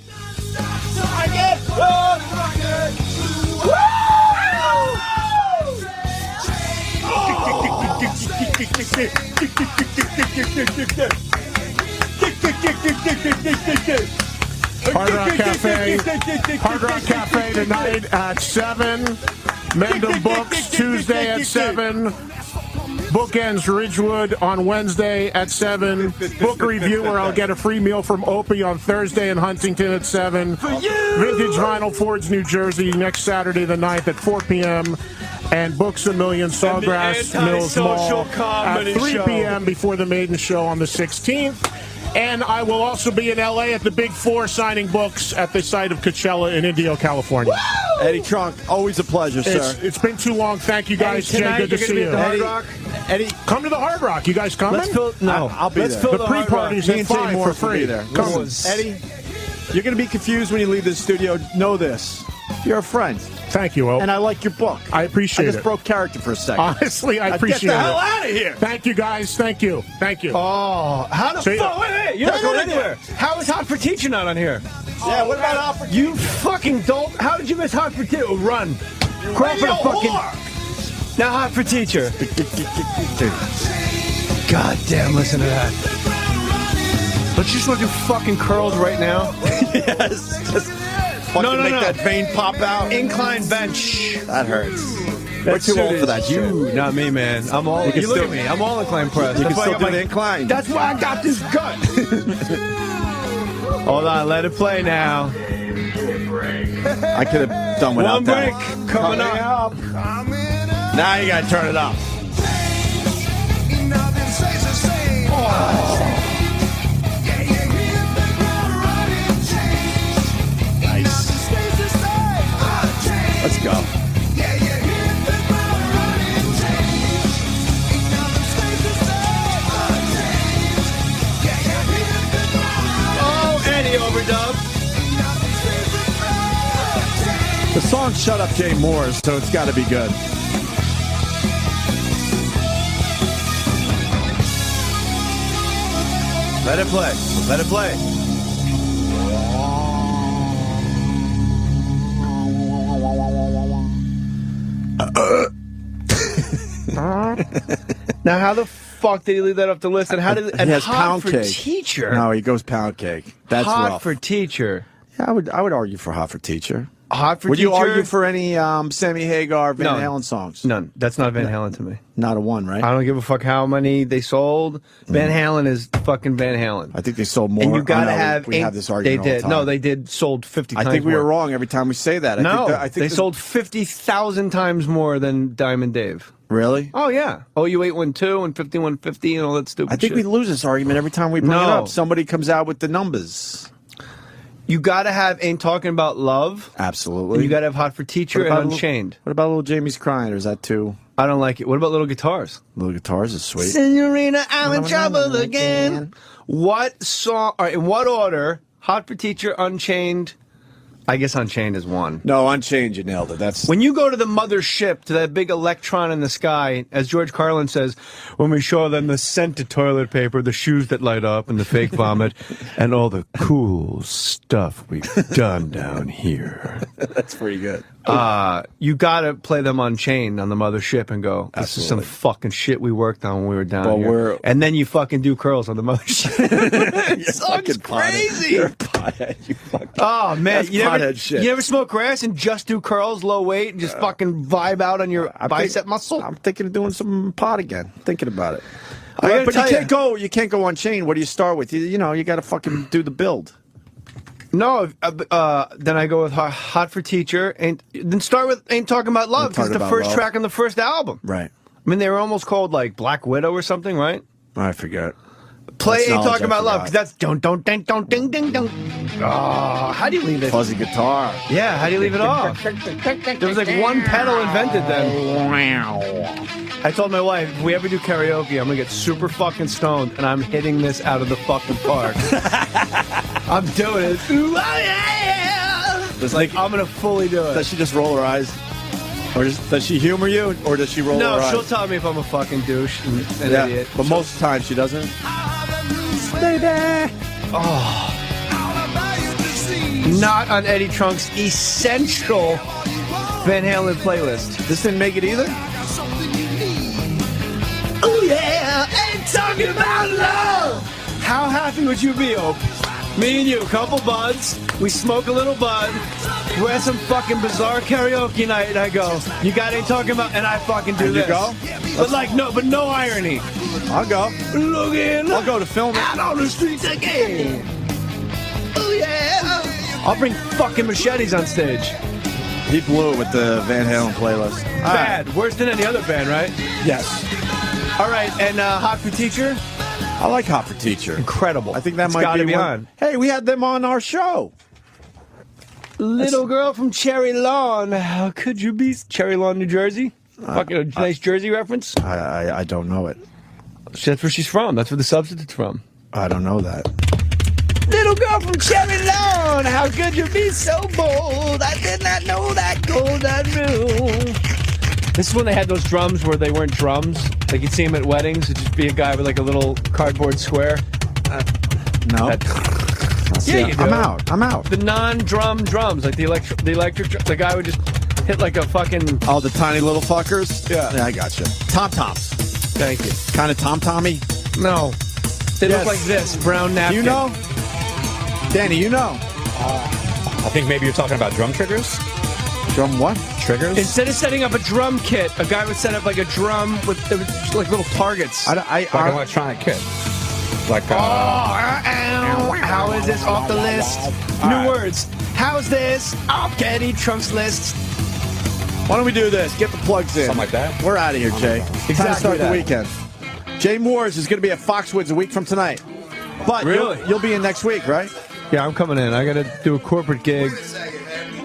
Hard Rock Cafe tonight at 7. Mendham Books Tuesday at 7. Bookends Ridgewood on Wednesday at 7. Book review where I'll get a free meal from Opie on Thursday in Huntington at 7. Vintage Vinyl Fords, New Jersey next Saturday the 9th at 4 p.m. And Books A Million Sawgrass Mills Mall at 3 p.m. before the Maiden show on the 16th. And I will also be in L.A. at the Big Four signing books at the site of Coachella in Indio, California. Eddie Trunk, always a pleasure, sir. It's been too long. Thank you guys. Eddie, Jay, good to you're gonna see be you. at the Hard Rock? Eddie, Come to the Hard Rock. You guys coming? I'll be Let's there. fill The the Hard Rock. pre-party's Me at and Jay 5 Mohr for will be free. there. Come. Listen, Eddie, you're going to be confused when you leave the studio. Know this. You're a friend. Thank you, Ope. And I like your book. I appreciate I just it. broke character for a second. Honestly, I appreciate Get the hell it. out of here. Thank you, guys. Thank you. Thank you. Oh, how the See ya. fuck? Wait, you're not going anywhere. How is Hot for Teacher not on here? Yeah, what about Alfred? You fucking dolt. How did you miss Hot for Teacher? Run. Crawl for the fucking... Now Hot for Teacher. God damn, listen to that. Let's just want to do fucking curls right now. Yes. Just fucking make that vein pop out. Incline bench. That hurts. We're too old for that shit. You, not me, man. I'm all. You can look still- at me. I'm all incline press. You can That's why I still got do my- the incline. That's why I got this gut. Hold on, let it play now. I could have done without One that. break coming up. Now you got to turn it up. Nice. Let's go. Oh, Eddie overdub. The song Shut Up Jay Mohr, so it's got to be good. Let it play. Let it play. Now, how the fuck did he leave that off the list? And how did? And he has hot pound for cake. teacher. No, he goes pound cake. That's hot rough. for teacher. Yeah, I would argue for hot for teacher. Hot for Would teacher. you argue for any Sammy Hagar, Van Halen songs? None. That's not Van Halen to me. Not a one, right? I don't give a fuck how many they sold. Van Halen is fucking Van Halen. I think they sold more. And you gotta I know, have. we have this argument. They did. all the time. No, they did. Sold 50 times. I think we more. were wrong every time we say that. I think they sold 50,000 times more than Diamond Dave. Really? Oh yeah. OU812 and 5150 and all that stupid. I think shit. we lose this argument every time we bring it No. up. Somebody comes out with the numbers. You gotta have Ain't Talking About Love. Absolutely. And you gotta have Hot for Teacher and Unchained. What about Little Jamie's Crying? Or is that too? I don't like it. What about Little Guitars? Little Guitars is sweet. Senorita, I'm in trouble again. What song? All right, in what order? Hot for Teacher, Unchained. I guess Unchained is one. No, Unchained, you nailed it. That's when you go to the mothership, to that big electron in the sky, as George Carlin says, when we show them the scented toilet paper, the shoes that light up, and the fake vomit, and all the cool stuff we've done down here. That's pretty good. You gotta play them Unchained on the mothership and go, this is some fucking shit we worked on when we were down here. And then you fucking do curls on the mothership. It sounds crazy. You're a pothead. You fucking. Oh man, That's pothead shit. You ever smoke grass and just do curls, low weight, and just fucking vibe out on your bicep muscle? I'm thinking of doing some pot again. Thinking about it. I But you can't go Unchained. What do you start with? You know, you got to fucking do the build. No, then I go with Hot for Teacher, and then start with Ain't Talking About Love, because it's the first track on the first album. Right. I mean, they were almost called like Black Widow or something, right? I forget. Play That's Ain't Talking About Love, forgot. because that's don't ding ding ding. Oh, how do you leave it? Fuzzy guitar. Yeah, how do you leave it off? There was like one pedal invented then. I told my wife, if we ever do karaoke, I'm gonna get super fucking stoned and I'm hitting this out of the fucking park. I'm doing it. Ooh, yeah. Like, I'm gonna fully do it. Does she just roll her eyes? Or does she humor you? Or does she roll her eyes? No, she'll tell me if I'm a fucking douche and an idiot. But most of the time she doesn't. Baby. Oh. Not on Eddie Trunk's essential Van Halen playlist. This didn't make it either? Oh yeah, ain't talking about love. How happy would you be, Ope? Me and you, couple buds, we smoke a little bud, we're at some fucking bizarre karaoke night, and I go, you got Ain't Talking About, and I fucking do And this. you go? But like, no irony. I'll go. Looking I'll go to film it. out on the streets again. Oh yeah. I'll bring fucking machetes on stage. He blew it with the Van Halen playlist. Bad. Worse than any other band, right? Yes. All right, and Hot for Teacher? I like Hot for Teacher. Incredible. I think that It's might gotta be be one. on. Hey, we had them on our show. Little girl from Cherry Lawn. How could you be? Cherry Lawn, New Jersey? Fucking a nice Jersey reference? I don't know it. That's where she's from. That's where the substitute's from. I don't know that. Little girl from Cherry Lawn. How could you be so bold? I did not know that golden rule. This is when they had those drums where they weren't drums. Like you'd see them at weddings. It'd just be a guy with like a little cardboard square. No. Yeah, you do. I'm out. The non-drum drums, like the electric. The guy would just hit like a fucking. Oh, the tiny little fuckers? Yeah. I got you. Tom-toms. Thank you. Kind of tom-tommy? No. They Yes. look like this, brown napkin. You know? Danny, you know? I think maybe you're talking about drum triggers? Drum what? Triggers? Instead of setting up a drum kit, a guy would set up like a drum with like little targets. Like an electronic kit. Like, how is this off the list? New words. How's this off Eddie Trunk's list? Why don't we do this? Get the plugs in. Something like that? We're out of here, Jay. Time to Exactly start the that. weekend. Jay Mohr's is going to be at Foxwoods a week from tonight. But Really? you'll be in next week, right? Yeah, I'm coming in. I got to do a corporate gig.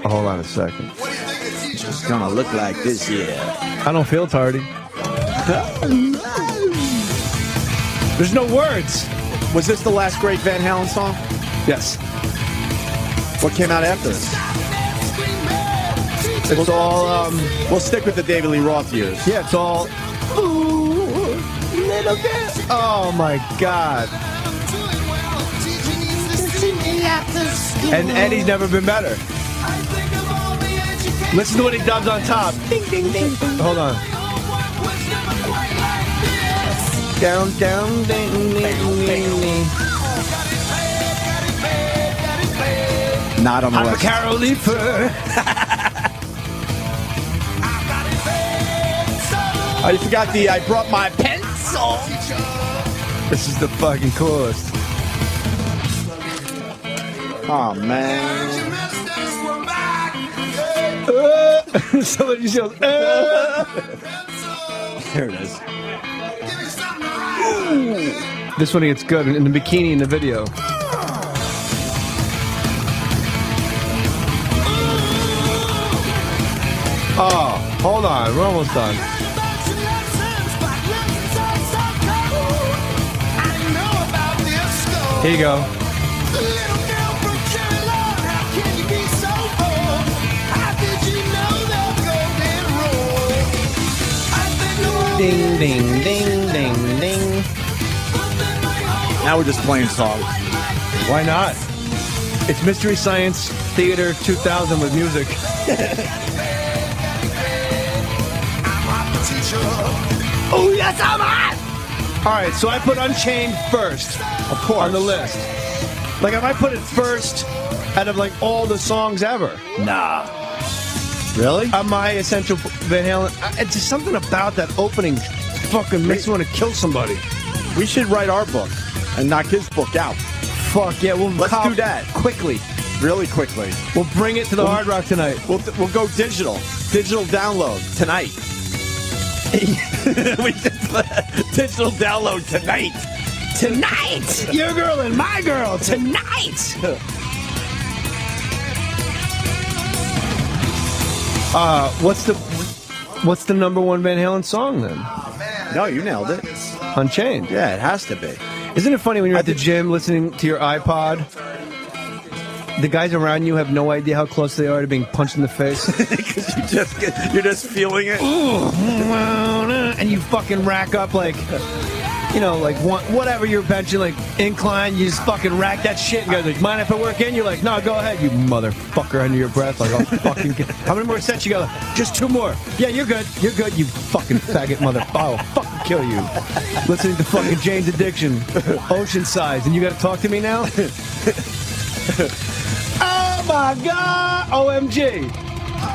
Oh, hold on a second. It's going to look like this, I don't feel tardy. There's no words. Was this the last great Van Halen song? Yes. What came out after this? It's all, We'll stick with the David Lee Roth years. yeah, it's all. Ooh, little girl. Oh my God. And Eddie's never been better. Listen to what he dubs on top. Ding, ding, ding. Hold on. Down, down, ding, ding, ding, ding. Not on the I'm list. a Carol Leaper. I forgot the I brought my pencil. This is the fucking coolest. Oh, man. Somebody yells, There it is. This one gets good in the bikini in the video. Oh, hold on. We're almost done. Here you go. Ding, ding, ding, ding, ding. Now we're just playing songs. Why not? It's Mystery Science Theater 2000 with music. Oh, yes, I'm hot! All right, so I put Unchained first, Of course. on the list. Like, if I put it first out of, like, all the songs ever. Nah. Really? On my Essential Van Halen, it's just something about that opening fucking makes me want to kill somebody. We should write our book and knock his book out. Fuck yeah, Let's do that. quickly. Really quickly. We'll bring it to the Hard Rock tonight. We'll go digital. Digital download tonight. We should digital download tonight. Tonight! Your girl and my girl, tonight! What's the number one Van Halen song then? No, you nailed it. Unchained. Yeah, it has to be. Isn't it funny when you're at the gym listening to your iPod? The guys around you have no idea how close they are to being punched in the face. Because you're just feeling it. And you fucking rack up like, you know, like whatever you're benching, like incline, you just fucking rack that shit. And you guys like, mind if I work in? You're like, no, go ahead, you motherfucker, under your breath. Like, I'll fucking get. How many more sets you got? Just 2 more. Yeah, you're good. You're good, you fucking faggot motherfucker. I'll fucking kill you. Listening to fucking Jane's Addiction, Ocean Size, and you gotta talk to me now? Oh my God! OMG!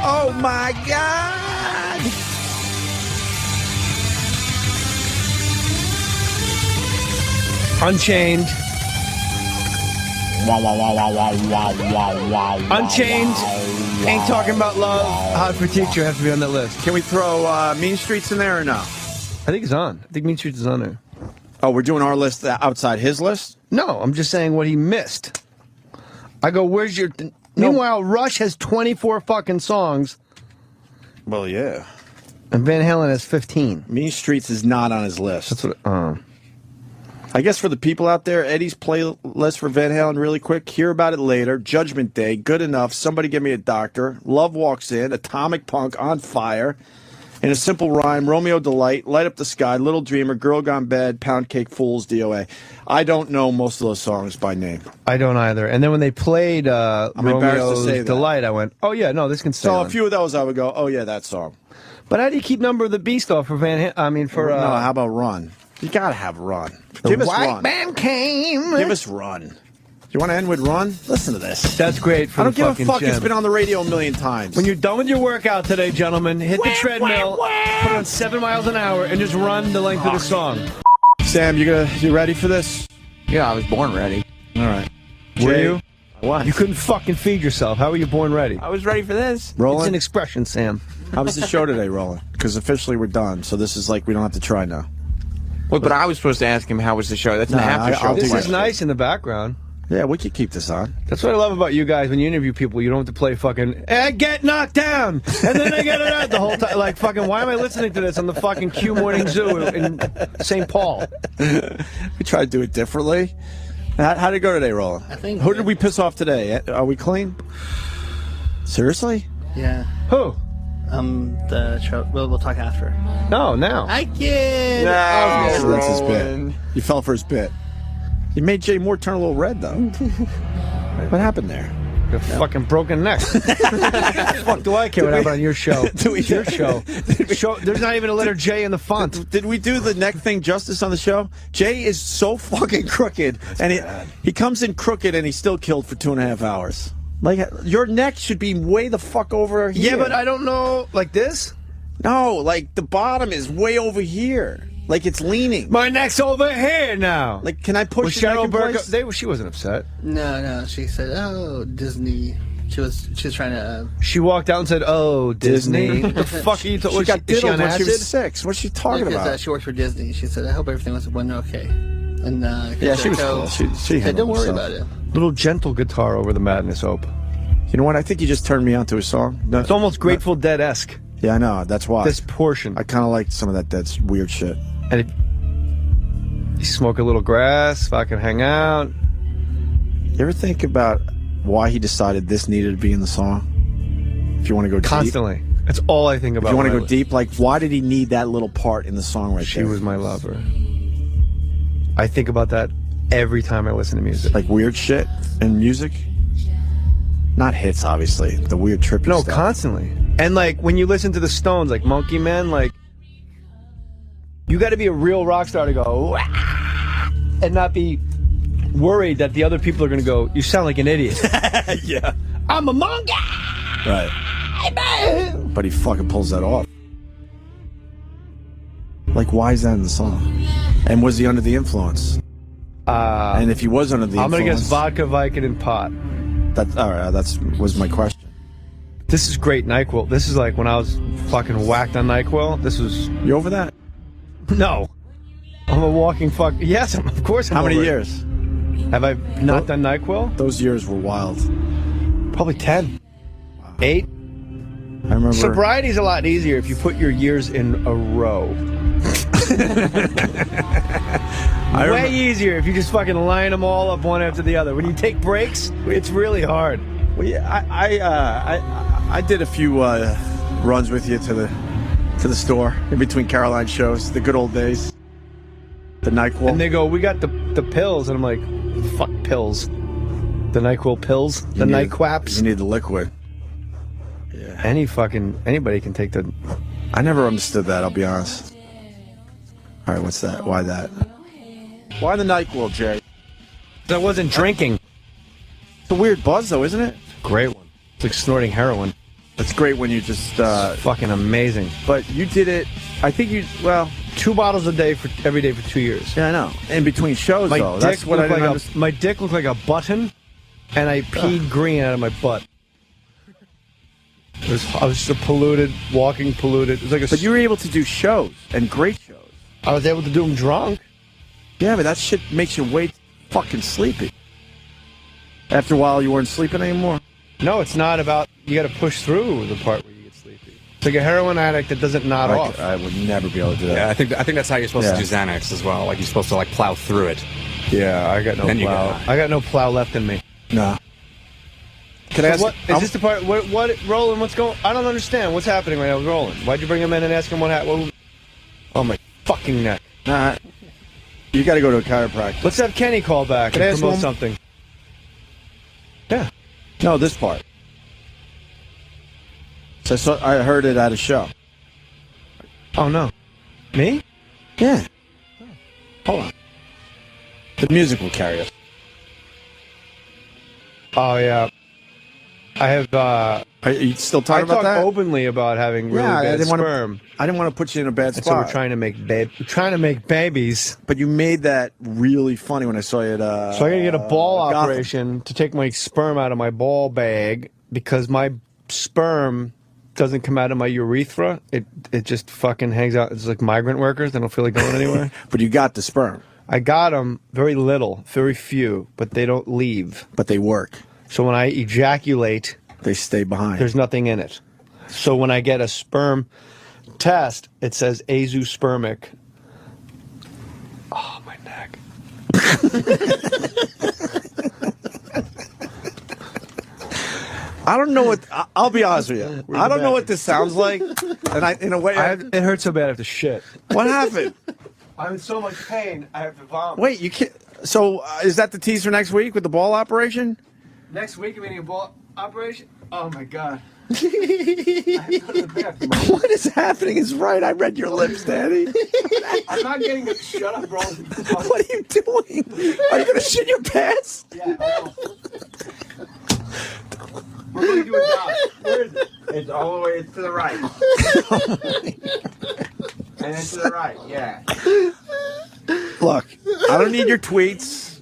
Oh my God! Unchained. Unchained. Ain't Talking About Love. Hot for Teacher has to be on that list. Can we throw Mean Streets in there or no? I think it's on. I think Mean Streets is on there. Oh, we're doing our list outside his list? No, I'm just saying what he missed. I go, where's your... Meanwhile, Rush has 24 fucking songs. Well, yeah. And Van Halen has 15. Mean Streets is not on his list. That's what... I guess for the people out there, Eddie's playlist for Van Halen really quick. Hear About It Later, Judgment Day, Good Enough, Somebody Give Me a Doctor, Love Walks In, Atomic Punk, On Fire, In a Simple Rhyme, Romeo Delight, Light Up the Sky, Little Dreamer, Girl Gone Bad, Pound Cake Fools, DOA. I don't know most of those songs by name. I don't either. And then when they played Romeo's to say that. Delight, I went, oh yeah, no, this can stay So on. a few of those I would go, oh yeah, that song. But how do you keep Number of the Beast off for Van Halen? I mean, for... No, how about Run? You gotta have Run. The Give us White Run. Man Came. Give us Run. You want to end with Run? Listen to this. That's great for I don't the give a fucking fuck. gym. It's been on the radio a million times. When you're done with your workout today, gentlemen, hit the treadmill, put on 7 miles an hour, and just run the length of the song. Sam, you ready for this? Yeah, I was born ready. All right. Were Jay, you? What? You couldn't fucking feed yourself. How were you born ready? I was ready for this. It's Roland, an expression, Sam. how was the show today, Roland? Because officially we're done, so this is like we don't have to try now. Well, but I was supposed to ask him how was the show. That's an after show. I'll do This my is shit. nice in the background. Yeah, we could keep this on. That's what I love about you guys. When you interview people, you don't have to play fucking I get knocked down, and then I get it out the whole time. Like, fucking, why am I listening to this on the fucking Q Morning Zoo in St. Paul? We try to do it differently. How'd it go today, Roland? I think... Who did we piss off today? Are we clean? Seriously? Yeah. Who? The show. We'll talk after. No, now. I kid. So that's his bit. You fell for his bit. You made Jay Mohr turn a little red, though. What happened there? A fucking broken neck. Fuck do I care what happened on your show? Your show. There's not even a letter J in the font. Did we do the neck thing justice on the show? Jay is so fucking crooked, and he comes in crooked, and he's still killed for 2.5 hours. Like, your neck should be way the fuck over here. Yeah, but I don't know, like this? No, like the bottom is way over here. Like it's leaning. My neck's over here now. Like, can I push your neck in place? She wasn't upset. No. She said, "Oh, Disney." She was trying to. She walked out and said, "Oh, Disney." The fuck are you talking? She got diddled when she was acid? 6. What's she talking about? She worked for Disney. She said, "I hope everything went okay." And yeah, she was cool. She said, "Don't worry about it." Little gentle guitar over the madness, Hope. You know what? I think you just turned me onto a song. No, it's almost Grateful Dead-esque. Yeah, I know. That's why. This portion. I kind of like some of that Dead's weird shit. And you smoke a little grass, fucking hang out. You ever think about why he decided this needed to be in the song? If you want to go constantly. Deep. That's all I think about. If you want to go deep, like, why did he need that little part in the song right there? She was my lover. I think about that every time I listen to music. Like weird shit in music? Not hits, obviously. The weird trippy stuff. No, constantly. And like when you listen to the Stones, like Monkey Man, like you got to be a real rock star to go wah, and not be worried that the other people are going to go, you sound like an idiot. Yeah. I'm a monkey. Right. But he fucking pulls that off. Like, why is that in the song? And was he under the influence? And if he was under the influence, I'm going to guess vodka, Vicodin, and pot. That's all right. Was my question. This is great NyQuil. This is like when I was fucking whacked on NyQuil. This was... You over that? No. I'm a walking fuck... Yes, of course I'm How many over years? It. Have I not done NyQuil? Those years were wild. Probably 10. Wow. 8. I remember... Sobriety's a lot easier if you put your years in a row. Way easier if you just fucking line them all up one after the other. When you take breaks, it's really hard. Well, yeah, I did a few runs with you to the store in between Caroline shows, the good old days. The NyQuil. And they go, we got the pills, and I'm like, fuck pills. The NyQuil pills, the NyQuaps. You need the liquid. Yeah. Anybody can take the. I never understood that. I'll be honest. All right, what's that? Why that? Why the NyQuil, Jay? I wasn't drinking. It's a weird buzz, though, isn't it? Great one. It's like snorting heroin. It's great when you just... fucking amazing. But you did it... I think you... Well... 2 bottles a day every day for 2 years. Yeah, I know. In between shows, though. That's what I didn't understand. My dick looked like a button, and I peed green out of my butt. I was just walking polluted. It was like but you were able to do shows, and great shows. I was able to do them drunk. Yeah, but that shit makes you way fucking sleepy. After a while, you weren't sleeping anymore? No, it's not about... You got to push through the part where you get sleepy. It's like a heroin addict that doesn't nod off. I would never be able to do that. Yeah, I think that's how you're supposed to do Xanax as well. Like, you're supposed to, like, plow through it. Yeah, I got no plow. I got no plow left in me. No. Can I ask... Is this the part... What Roland, what's going... I don't understand. What's happening right now with Roland? Why'd you bring him in and ask him what happened? Oh, my fucking neck. Nah. You got to go to a chiropractor. Let's have Kenny call back and promote something. Yeah. No, this part. So I heard it at a show. Oh, no. Me? Yeah. Hold on. The music will carry us. Oh, yeah. I have... Are you still talking about that? I talk openly about having really bad sperm. I didn't want to put you in a bad spot. So we're trying to make babies. But you made that really funny when I saw you at So I got to get a ball operation to take my sperm out of my ball bag because my sperm doesn't come out of my urethra. It just fucking hangs out. It's like migrant workers. They don't feel like going anywhere. But you got the sperm. I got them very little, very few, but they don't leave. But they work. So when I ejaculate... They stay behind. There's nothing in it. So when I get a sperm test, it says azoospermic. Oh, my neck. I don't know what... I'll be honest with you. I don't know what this sounds like. And in a way... it hurts so bad I have to shit. What happened? I'm in so much pain, I have to vomit. Wait, you can't... So is that the tease for next week with the ball operation? Next week, I'm getting a ball operation. Oh my god. What is happening is right. I read your lips, Daddy. I'm not getting a shut up, bro. What are you doing? Are you going to shit your pants? Yeah, I know. We're going to do a job. Where is it? It's all the way. It's to the right. And then to the right. Yeah. Look, I don't need your tweets.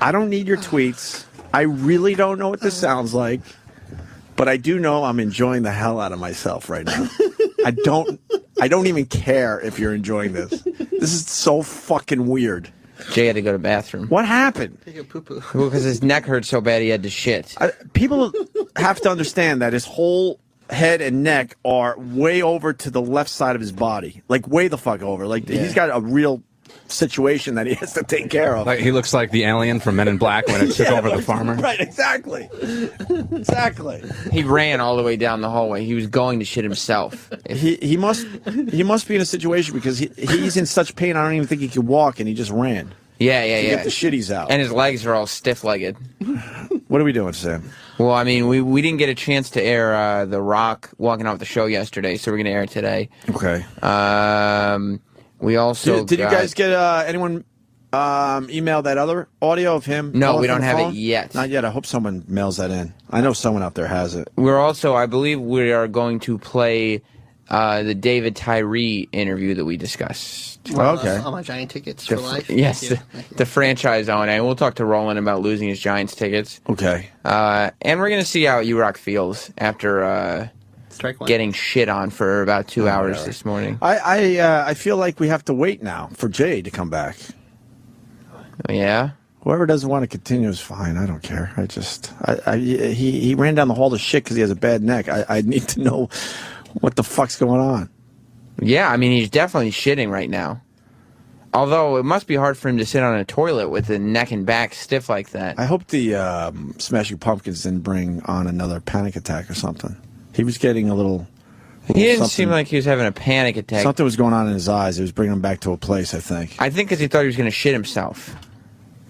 I don't need your tweets. I really don't know what this sounds like, but I do know I'm enjoying the hell out of myself right now. I don't even care if you're enjoying this. This is so fucking weird. Jay had to go to the bathroom. What happened? Take a poo-poo. Well, because his neck hurt so bad he had to shit. People have to understand that his whole head and neck are way over to the left side of his body. Like, way the fuck over. Like, he's got a real situation that he has to take care of. Like, he looks like the alien from Men in Black when it took over the farmer. Right, exactly. Exactly. He ran all the way down the hallway. He was going to shit himself. He must be in a situation because he's in such pain I don't even think he could walk, and he just ran. Yeah. To get the shitties out. And his legs are all stiff-legged. What are we doing, Sam? Well, I mean, we didn't get a chance to air The Rock walking off the show yesterday, so we're going to air it today. Okay. We also did you guys get anyone email that other audio of him? No, we don't have it yet. Not yet. I hope someone mails that in. I know someone out there has it. We're also, I believe, we are going to play the David Tyree interview that we discussed. Okay. All my Giant tickets for life. Yes, the franchise owner. And we'll talk to Roland about losing his Giants tickets. Okay. And we're going to see how U-Rock feels after getting shit on for about 2 hours this morning. I feel like we have to wait now for Jay to come back. Yeah? Whoever doesn't want to continue is fine. I don't care. He ran down the hall to shit because he has a bad neck. I need to know what the fuck's going on. Yeah, I mean, he's definitely shitting right now. Although, it must be hard for him to sit on a toilet with the neck and back stiff like that. I hope the Smashing Pumpkins didn't bring on another panic attack or something. He was getting a little he didn't seem like he was having a panic attack. Something was going on in his eyes. It was bringing him back to a place, I think. I think because he thought he was going to shit himself.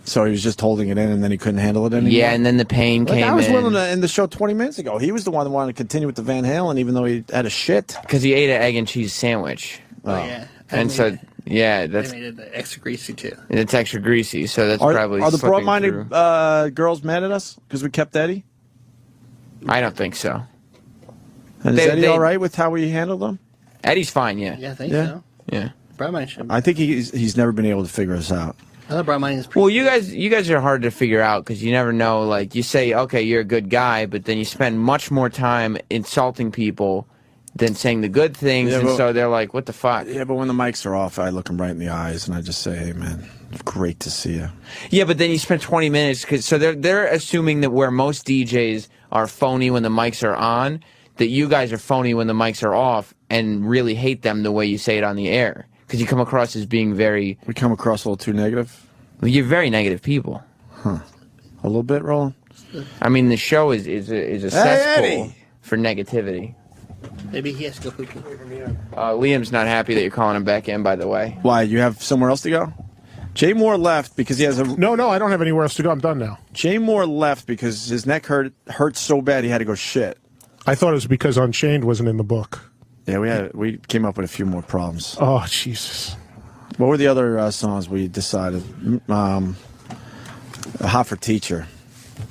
So he was just holding it in, and then he couldn't handle it anymore? Yeah, and then the pain came in. I was with him in the show 20 minutes ago. He was the one that wanted to continue with the Van Halen, even though he had a shit. Because he ate an egg and cheese sandwich. Oh, yeah. And so, yeah, that's... They made it extra greasy, too. It's extra greasy, so that's probably Are the broad-minded girls mad at us because we kept Eddie? I don't think so. And is Eddie all right with how we handled them? Eddie's fine, yeah. Yeah, I think so. Yeah. I think he's never been able to figure us out. Well, you guys are hard to figure out because you never know. Like, you say, okay, you're a good guy, but then you spend much more time insulting people than saying the good things, and so they're like, what the fuck? Yeah, but when the mics are off, I look them right in the eyes, and I just say, hey, man, great to see you. Yeah, but then you spend 20 minutes, so they're assuming that where most DJs are phony when the mics are on, that you guys are phony when the mics are off and really hate them the way you say it on the air. Because you come across as being very... We come across a little too negative? You're very negative people. Huh. A little bit, Roland? I mean, the show is a cesspool for negativity. Maybe he has to go poo-poo. Liam's not happy that you're calling him back in, by the way. Why? You have somewhere else to go? Jay Mohr left because he has a... No, I don't have anywhere else to go. I'm done now. Jay Mohr left because his neck hurt so bad he had to go shit. I thought it was because Unchained wasn't in the book. Yeah, we came up with a few more problems. Oh, Jesus. What were the other songs we decided? Hot for Teacher.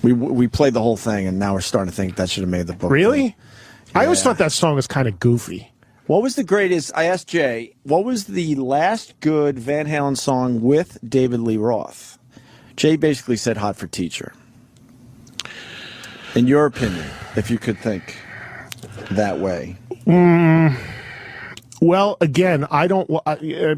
We played the whole thing, and now we're starting to think that should have made the book. Really? Yeah. I always thought that song was kind of goofy. What was the greatest? I asked Jay, what was the last good Van Halen song with David Lee Roth? Jay basically said Hot for Teacher. In your opinion, if you could think that way. Well, again, I don't.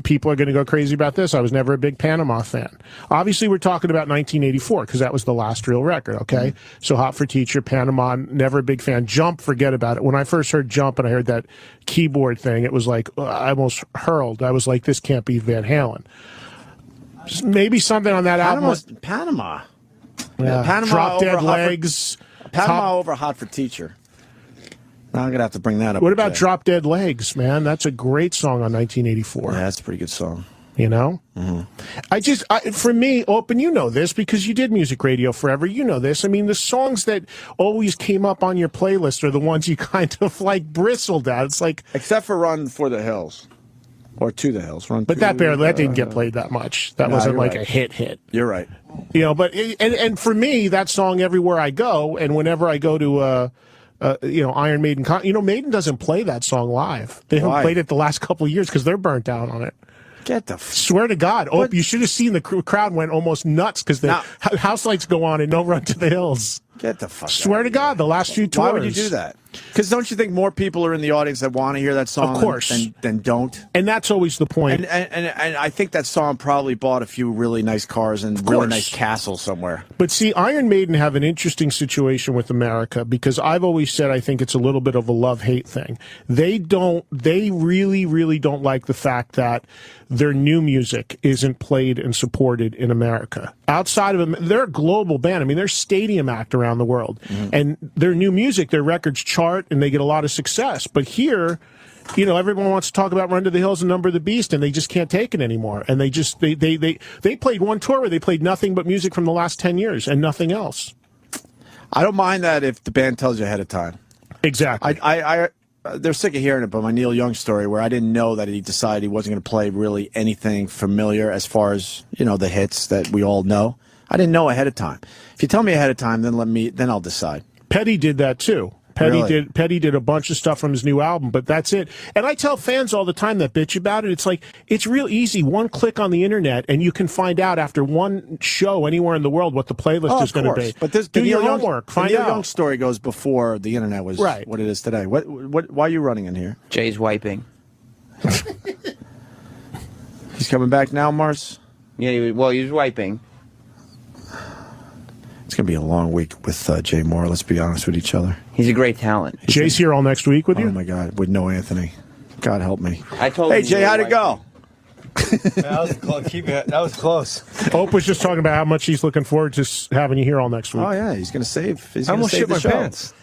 People are going to go crazy about this. I was never a big Panama fan. Obviously, we're talking about 1984 because that was the last real record. Okay, so Hot for Teacher, Panama, never a big fan. Jump, forget about it. When I first heard Jump and I heard that keyboard thing, it was like I almost hurled. I was like, this can't be Van Halen. Maybe something on that album. Panama. Yeah. Panama Drop Dead Legs. Panama over Hot for Teacher. Now I'm going to have to bring that up. What about Drop Dead Legs, man? That's a great song on 1984. Yeah, that's a pretty good song. You know, for me, Open, you know this because you did music radio forever. You know this. I mean, the songs that always came up on your playlist are the ones you kind of like bristled at. It's like, except for Run for the Hills or To the Hills. But that didn't get played that much. That wasn't like a hit. You're right. You know, but and for me, that song everywhere I go, and whenever I go to Iron Maiden, Maiden doesn't play that song live. They haven't played it the last couple of years because they're burnt out on it. Swear to God, you should have seen the crowd went almost nuts because the house lights go on and no Run to the Hills. Get the fuck Swear to God, the last few tours. Why would you do that? Because don't you think more people are in the audience that want to hear that song of course. than don't? And that's always the point. And I think that song probably bought a few really nice cars and really nice castles somewhere. But see, Iron Maiden have an interesting situation with America because I've always said I think it's a little bit of a love-hate thing. They really, really don't like the fact that their new music isn't played and supported in America. Outside of them, they're a global band. I mean, they're stadium act around the world. And their new music, their records chart, and they get a lot of success. But here, everyone wants to talk about Run to the Hills and Number of the Beast, and they just can't take it anymore. And they played one tour where they played nothing but music from the last 10 years and nothing else. I don't mind that if the band tells you ahead of time. Exactly. They're sick of hearing it, but my Neil Young story where I didn't know that he decided he wasn't going to play really anything familiar as far as, the hits that we all know. I didn't know ahead of time. If you tell me ahead of time, then I'll decide. Petty did that too. Petty did a bunch of stuff from his new album, but that's it. And I tell fans all the time that bitch about it. It's like, it's real easy. One click on the internet, and you can find out after one show anywhere in the world what the playlist is going to be. But do your homework. Find out. The Neil out. Young story goes before the internet was what it is today. Why are you running in here? Jay's wiping. He's coming back now, Mars? Yeah, he was wiping. It's going to be a long week with Jay Mohr, let's be honest with each other. He's a great talent. Jay's here all next week with you? Oh, my God, with no Anthony. God help me. I told Hey, Jay, how'd it go? That was close. Ope was just talking about how much he's looking forward to having you here all next week. Oh, yeah, he's going to save. I almost shit my pants.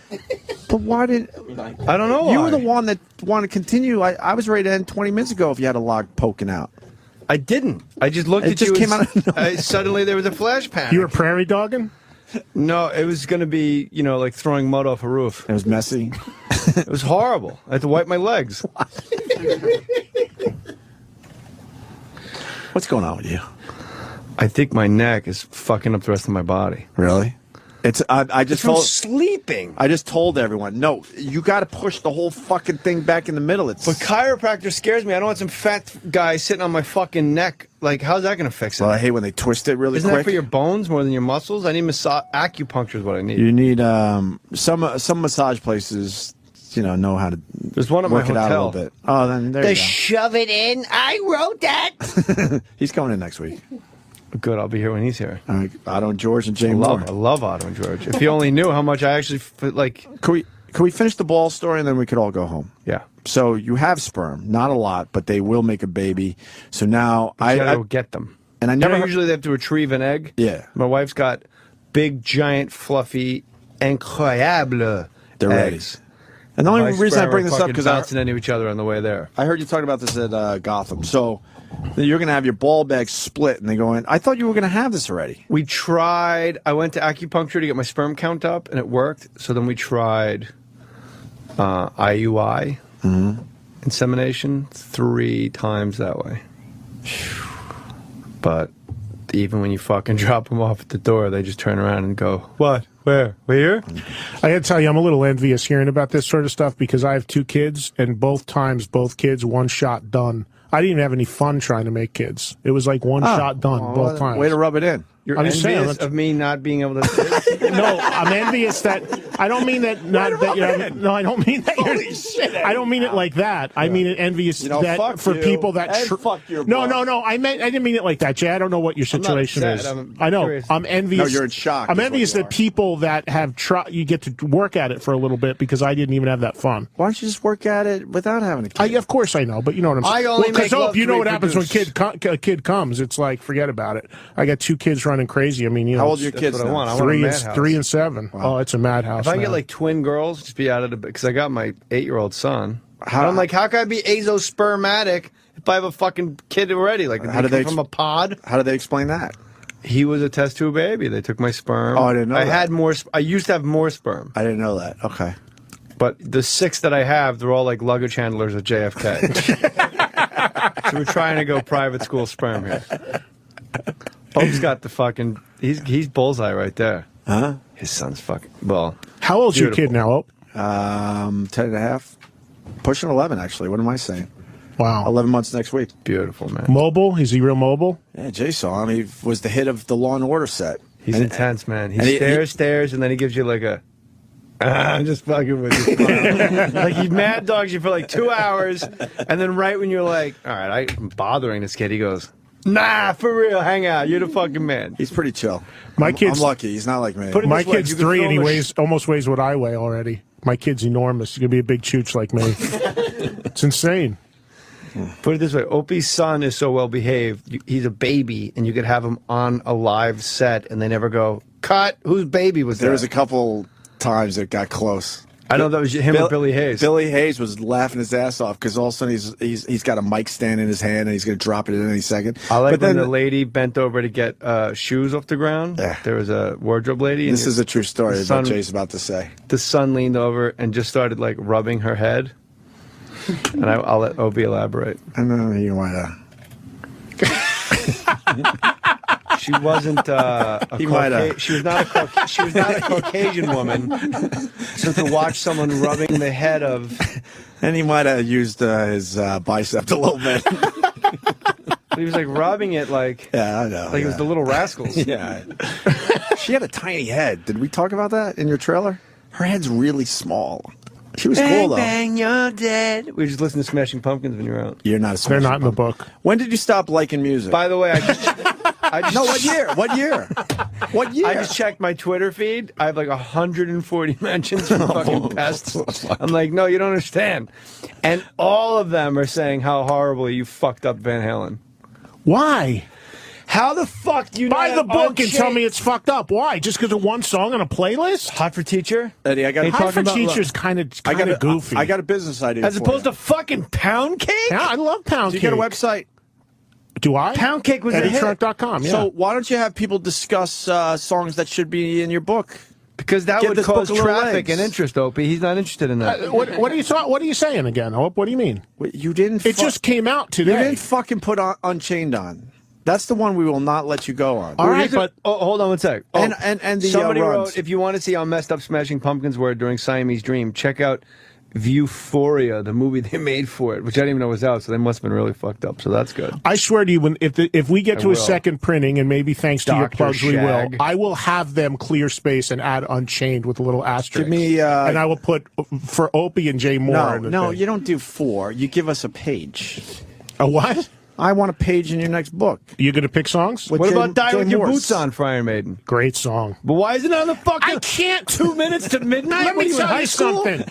But why did... I don't know why. You were the one that wanted to continue. I was ready to end 20 minutes ago if you had a log poking out. I didn't. I just looked at you. It just came out of nowhere. Suddenly there was a flash panic. You were prairie dogging? No, it was going to be, like throwing mud off a roof. It was messy. It was horrible. I had to wipe my legs. What's going on with you? I think my neck is fucking up the rest of my body. Really? I just from told sleeping. I just told everyone, no, you got to push the whole fucking thing back in the middle. But chiropractor scares me. I don't want some fat guy sitting on my fucking neck. Like, how's that going to fix it? Well, I hate when they twist it really Isn't quick. That for your bones more than your muscles? I need acupuncture is what I need. You need some massage places. Know how to. There's one at work my it out a hotel. little bit. Oh, then there you go. Shove it in. I wrote that. He's coming in next week. Good, I'll be here when he's here. All right, Otto and George and Jay Mohr. I love Otto and George. If you only knew how much I actually like. Can we finish the ball story and then we could all go home? Yeah. So you have sperm, not a lot, but they will make a baby. So now I gotta go get them. And I never usually they have to retrieve an egg. Yeah. My wife's got big, giant, fluffy, incroyable. They're eggs. ready. And the only reason I bring this up because bouncing into each other on the way there. I heard you talking about this at Gotham. So you're going to have your ball bag split, and they go in. I thought you were going to have this already. We tried. I went to acupuncture to get my sperm count up, and it worked. So then we tried IUI, insemination, 3 times that way. But even when you fucking drop them off at the door, they just turn around and go, what? Where? We're here? I got to tell you, I'm a little envious hearing about this sort of stuff because I have 2 kids, and both kids, one shot done. I didn't even have any fun trying to make kids. It was like one shot done both times. Way to rub it in. You're envious of me not being able to. No, I'm envious that. I don't mean that. Not that you have. No, I don't mean that. Holy shit! I don't mean it like that. I mean it envious that for people that. Fuck your no. I didn't mean it like that, Jay. I don't know what your situation is. I know. Curious. I'm envious. No, you're in shock. I'm envious that people that have you get to work at it for a little bit because I didn't even have that fun. Why don't you just work at it without having a kid? Of course I know, but you know what I'm saying. I only make love you know to what happens when a kid comes. It's like forget about it. I got 2 kids running crazy. I mean. How old are your kids now? now? 3 and 7. Wow. Oh, it's a madhouse. If I get like twin girls, just be out of the because I got my 8-year-old son. I'm like, how can I be azospermatic? if I have a fucking kid already? Like, How did they come from a pod? How did they explain that? He was a test tube baby. They took my sperm. Oh, I didn't know that. I had more. I used to have more sperm. I didn't know that. Okay. But the 6 that I have, they're all like luggage handlers at JFK. So we're trying to go private school sperm here. Ope's got the fucking. He's bullseye right there. Huh? His son's fucking. Well, how old's beautiful. your kid now, Ope? 10 and a half. Pushing 11, actually. What am I saying? Wow. 11 months next week. Beautiful, man. Mobile? Is he real mobile? Yeah, Jay saw him. He was the hit of the Law and Order set. He's intense, man. He stares, and then he gives you like a. I'm just fucking with you. Like he mad dogs you for like 2 hours, and then right when you're like, all right, I'm bothering this kid, he goes, nah, for real, hang out. You're the fucking man. He's pretty chill. I'm lucky. He's not like me. My kid's 3, and he almost weighs what I weigh already. My kid's enormous. He's going to be a big chooch like me. It's insane. Put it this way, Opie's son is so well behaved. He's a baby, and you could have him on a live set, and they never go, cut, whose baby was that? There was a couple times it got close. I know that was him and Billy Hayes. Billy Hayes was laughing his ass off because all of a sudden he's got a mic stand in his hand and he's going to drop it in any second. I like but when then the lady bent over to get shoes off the ground. Yeah. There was a wardrobe lady. This is a true story the son, that Jay's about to say. The son leaned over and just started like rubbing her head. And I'll let Opie elaborate. I know you want to. She wasn't she was not a Caucasian woman. So to watch someone rubbing the head of, and he might have used his bicep a little bit. He was like rubbing it like, yeah, I know, like it was the Little Rascals. Yeah. She had a tiny head. Did we talk about that in your trailer? Her head's really small. She was cool though. Bang, you're dead. We just listened to Smashing Pumpkins when you were out. You're not. They're not in the book. When did you stop liking music? By the way, I just no. What year? What year? What year? I just checked my Twitter feed. I have like 140 mentions for fucking pests. I'm like, no, you don't understand. And all of them are saying how horribly you fucked up Van Halen. Why? How the fuck do you buy the book and tell Unchained? me it's fucked up? Why? Just because of one song on a playlist? Hot for Teacher? Eddie, I got Hot for Teacher's kind of goofy. I got a business idea. As opposed to fucking Pound Cake? Yeah, I love Pound Do you Cake. get a website? Do I? Pound Cake was a hit. EddieTrunk.com, yeah. So why don't you have people discuss songs that should be in your book? Because that Give would this cause book a little traffic legs. and interest, Opie. He's not interested in that. What are you saying again, Hope? What do you mean? You didn't. It just came out today. You didn't fucking put Unchained on. That's the one we will not let you go on. All right, but hold on one sec. And the somebody runs. wrote, if you want to see how messed up Smashing Pumpkins were during Siamese Dream, check out Viewphoria, the movie they made for it, which I didn't even know was out, so they must have been really fucked up. So that's good. I swear to you, if we get to a second printing, and maybe thanks to your Dr. plugs we will, Shag. I will have them clear space and add Unchained with a little asterisk. Give me, and I will put for Opie and Jay Mohr. No, you don't do 4. You give us a page. A what? I want a page in your next book. You going to pick songs? What about Die With Your Boots On for Iron Maiden? Great song. But why is it on the fucking... I can't. 2 minutes to midnight? Let What are me you in tell high you school? something.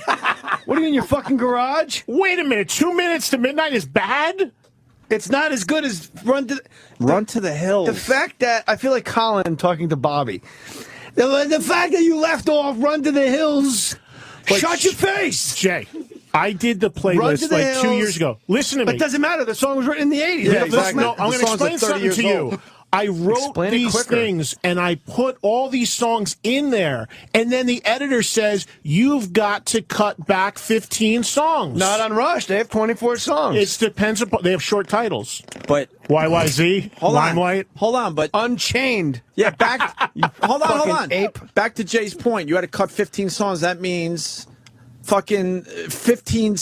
What are you in your fucking garage? Wait a minute. 2 minutes to midnight is bad? It's not as good as Run to the Hills. The fact that... I feel like Colin talking to Bobby. The fact that you left off Run to the Hills... But shut your face! Jay, I did the playlist like 2 years ago. Listen to me. But it doesn't matter. The song was written in the 80s. Yeah, exactly. No, I'm going to explain something to you. I wrote these things, and I put all these songs in there, and then the editor says, you've got to cut back 15 songs. Not on Rush. They have 24 songs. It depends upon... They have short titles. But... YYZ, Limelight. Hold on, but... Unchained. Yeah, back... hold on. Ape. Back to Jay's point. You had to cut 15 songs. That means... fucking 15...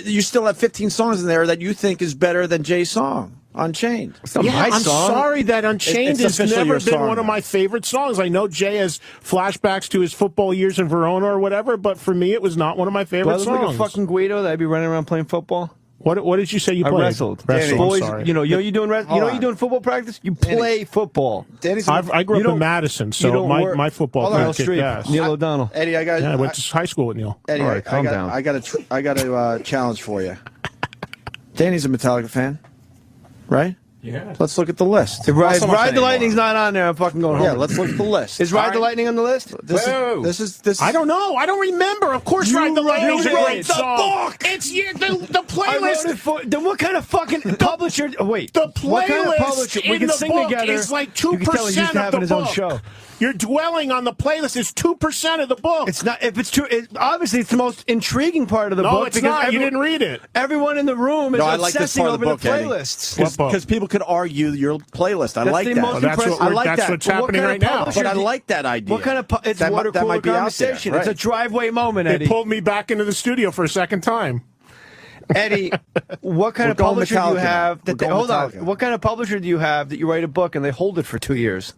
You still have 15 songs in there that you think is better than Jay's song. Unchained. I'm sorry that Unchained It's has officially never your been song one of now. my favorite songs. I know Jay has flashbacks to his football years in Verona or whatever, but for me, it was not one of my favorite Do I look songs. like a fucking Guido that I'd be running around playing football? What did you say you I played? wrestled. I'm Boys, sorry. you know you doing football practice? You play football. I grew up in Madison, so my football Neil kicked ass. Neil O'Donnell. Eddie, I went to high school with Neil. Eddie, All right, calm down. I got a challenge for you. Danny's a Metallica fan, right? Yeah. Let's look at the list. If Ride the Lightning's not on there, I'm fucking going home. Yeah, let's look at the list. Is Ride the Lightning on the list? This is. I don't know. I don't remember. Of course, Ride the Lightning's a great song. Book. It's the playlist. I wrote it for, then what kind of fucking publisher? Wait, the playlist what kind of publisher? We in can the sing book together. is like You can tell he's used 2% to of having the his own book. show. You're dwelling on the playlist. It's 2% of the book. It's not. If it's true, obviously it's the most intriguing part of the book. No, it's not. You didn't read it. Everyone in the room is I like this obsessing part over of the book, playlists. Because people could argue your playlist. I That's like the that. most That's I like that's that. what's happening right now. But I like that idea. What kind of? It's that water cooler might be out there, conversation. right. It's a driveway moment, Eddie. It pulled me back into the studio for a second time. Eddie, what kind of going publisher do you Metallica have? now. Hold on. Metallica. What kind of publisher do you have that you write a book and they hold it for 2 years?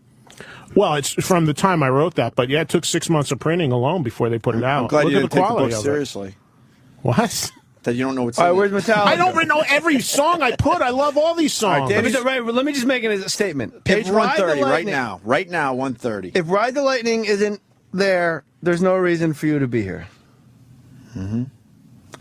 Well, it's from the time I wrote that, but yeah, it took 6 months of printing alone before they put it out. I'm glad Look you at didn't the take the quality book of it. seriously. What? That you don't know what's All right, in where's it. Metallica? I don't know every song I put. I love all these songs. Let me just make it as a statement. Page If Ride the 130 right Lightning- now. Right now, 130. If Ride the Lightning isn't there, there's no reason for you to be here. Mm-hmm.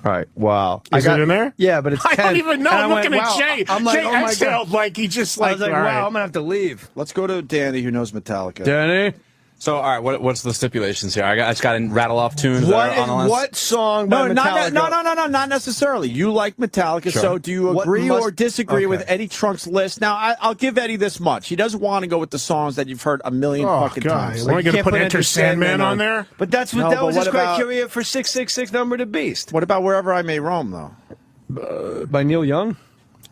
All right. Wow. Is it in there? Yeah, but it's I 10. don't even know. And I I'm went, looking at wow. Jay. I'm like, Jay oh my exhaled God. like he just I like. was like, all wow, right. I'm gonna have to leave. Let's go to Danny, who knows Metallica. Danny, So, all right, what's the stipulations here? I just got to rattle off tunes that are on the list. what song by No, Metallica? no, not necessarily. You like Metallica, Sure. so do you What agree must- or disagree with okay. Eddie Trunk's list? Now, I'll give Eddie this much. He doesn't want to go with the songs that you've heard a million Oh, fucking God. times. We're going to can't put put Enter Enter Sandman Sandman on on. there? But that's what No, that but was what his about- criteria for 666 Number the Beast What about Wherever I May Roam, though? by Neil Young.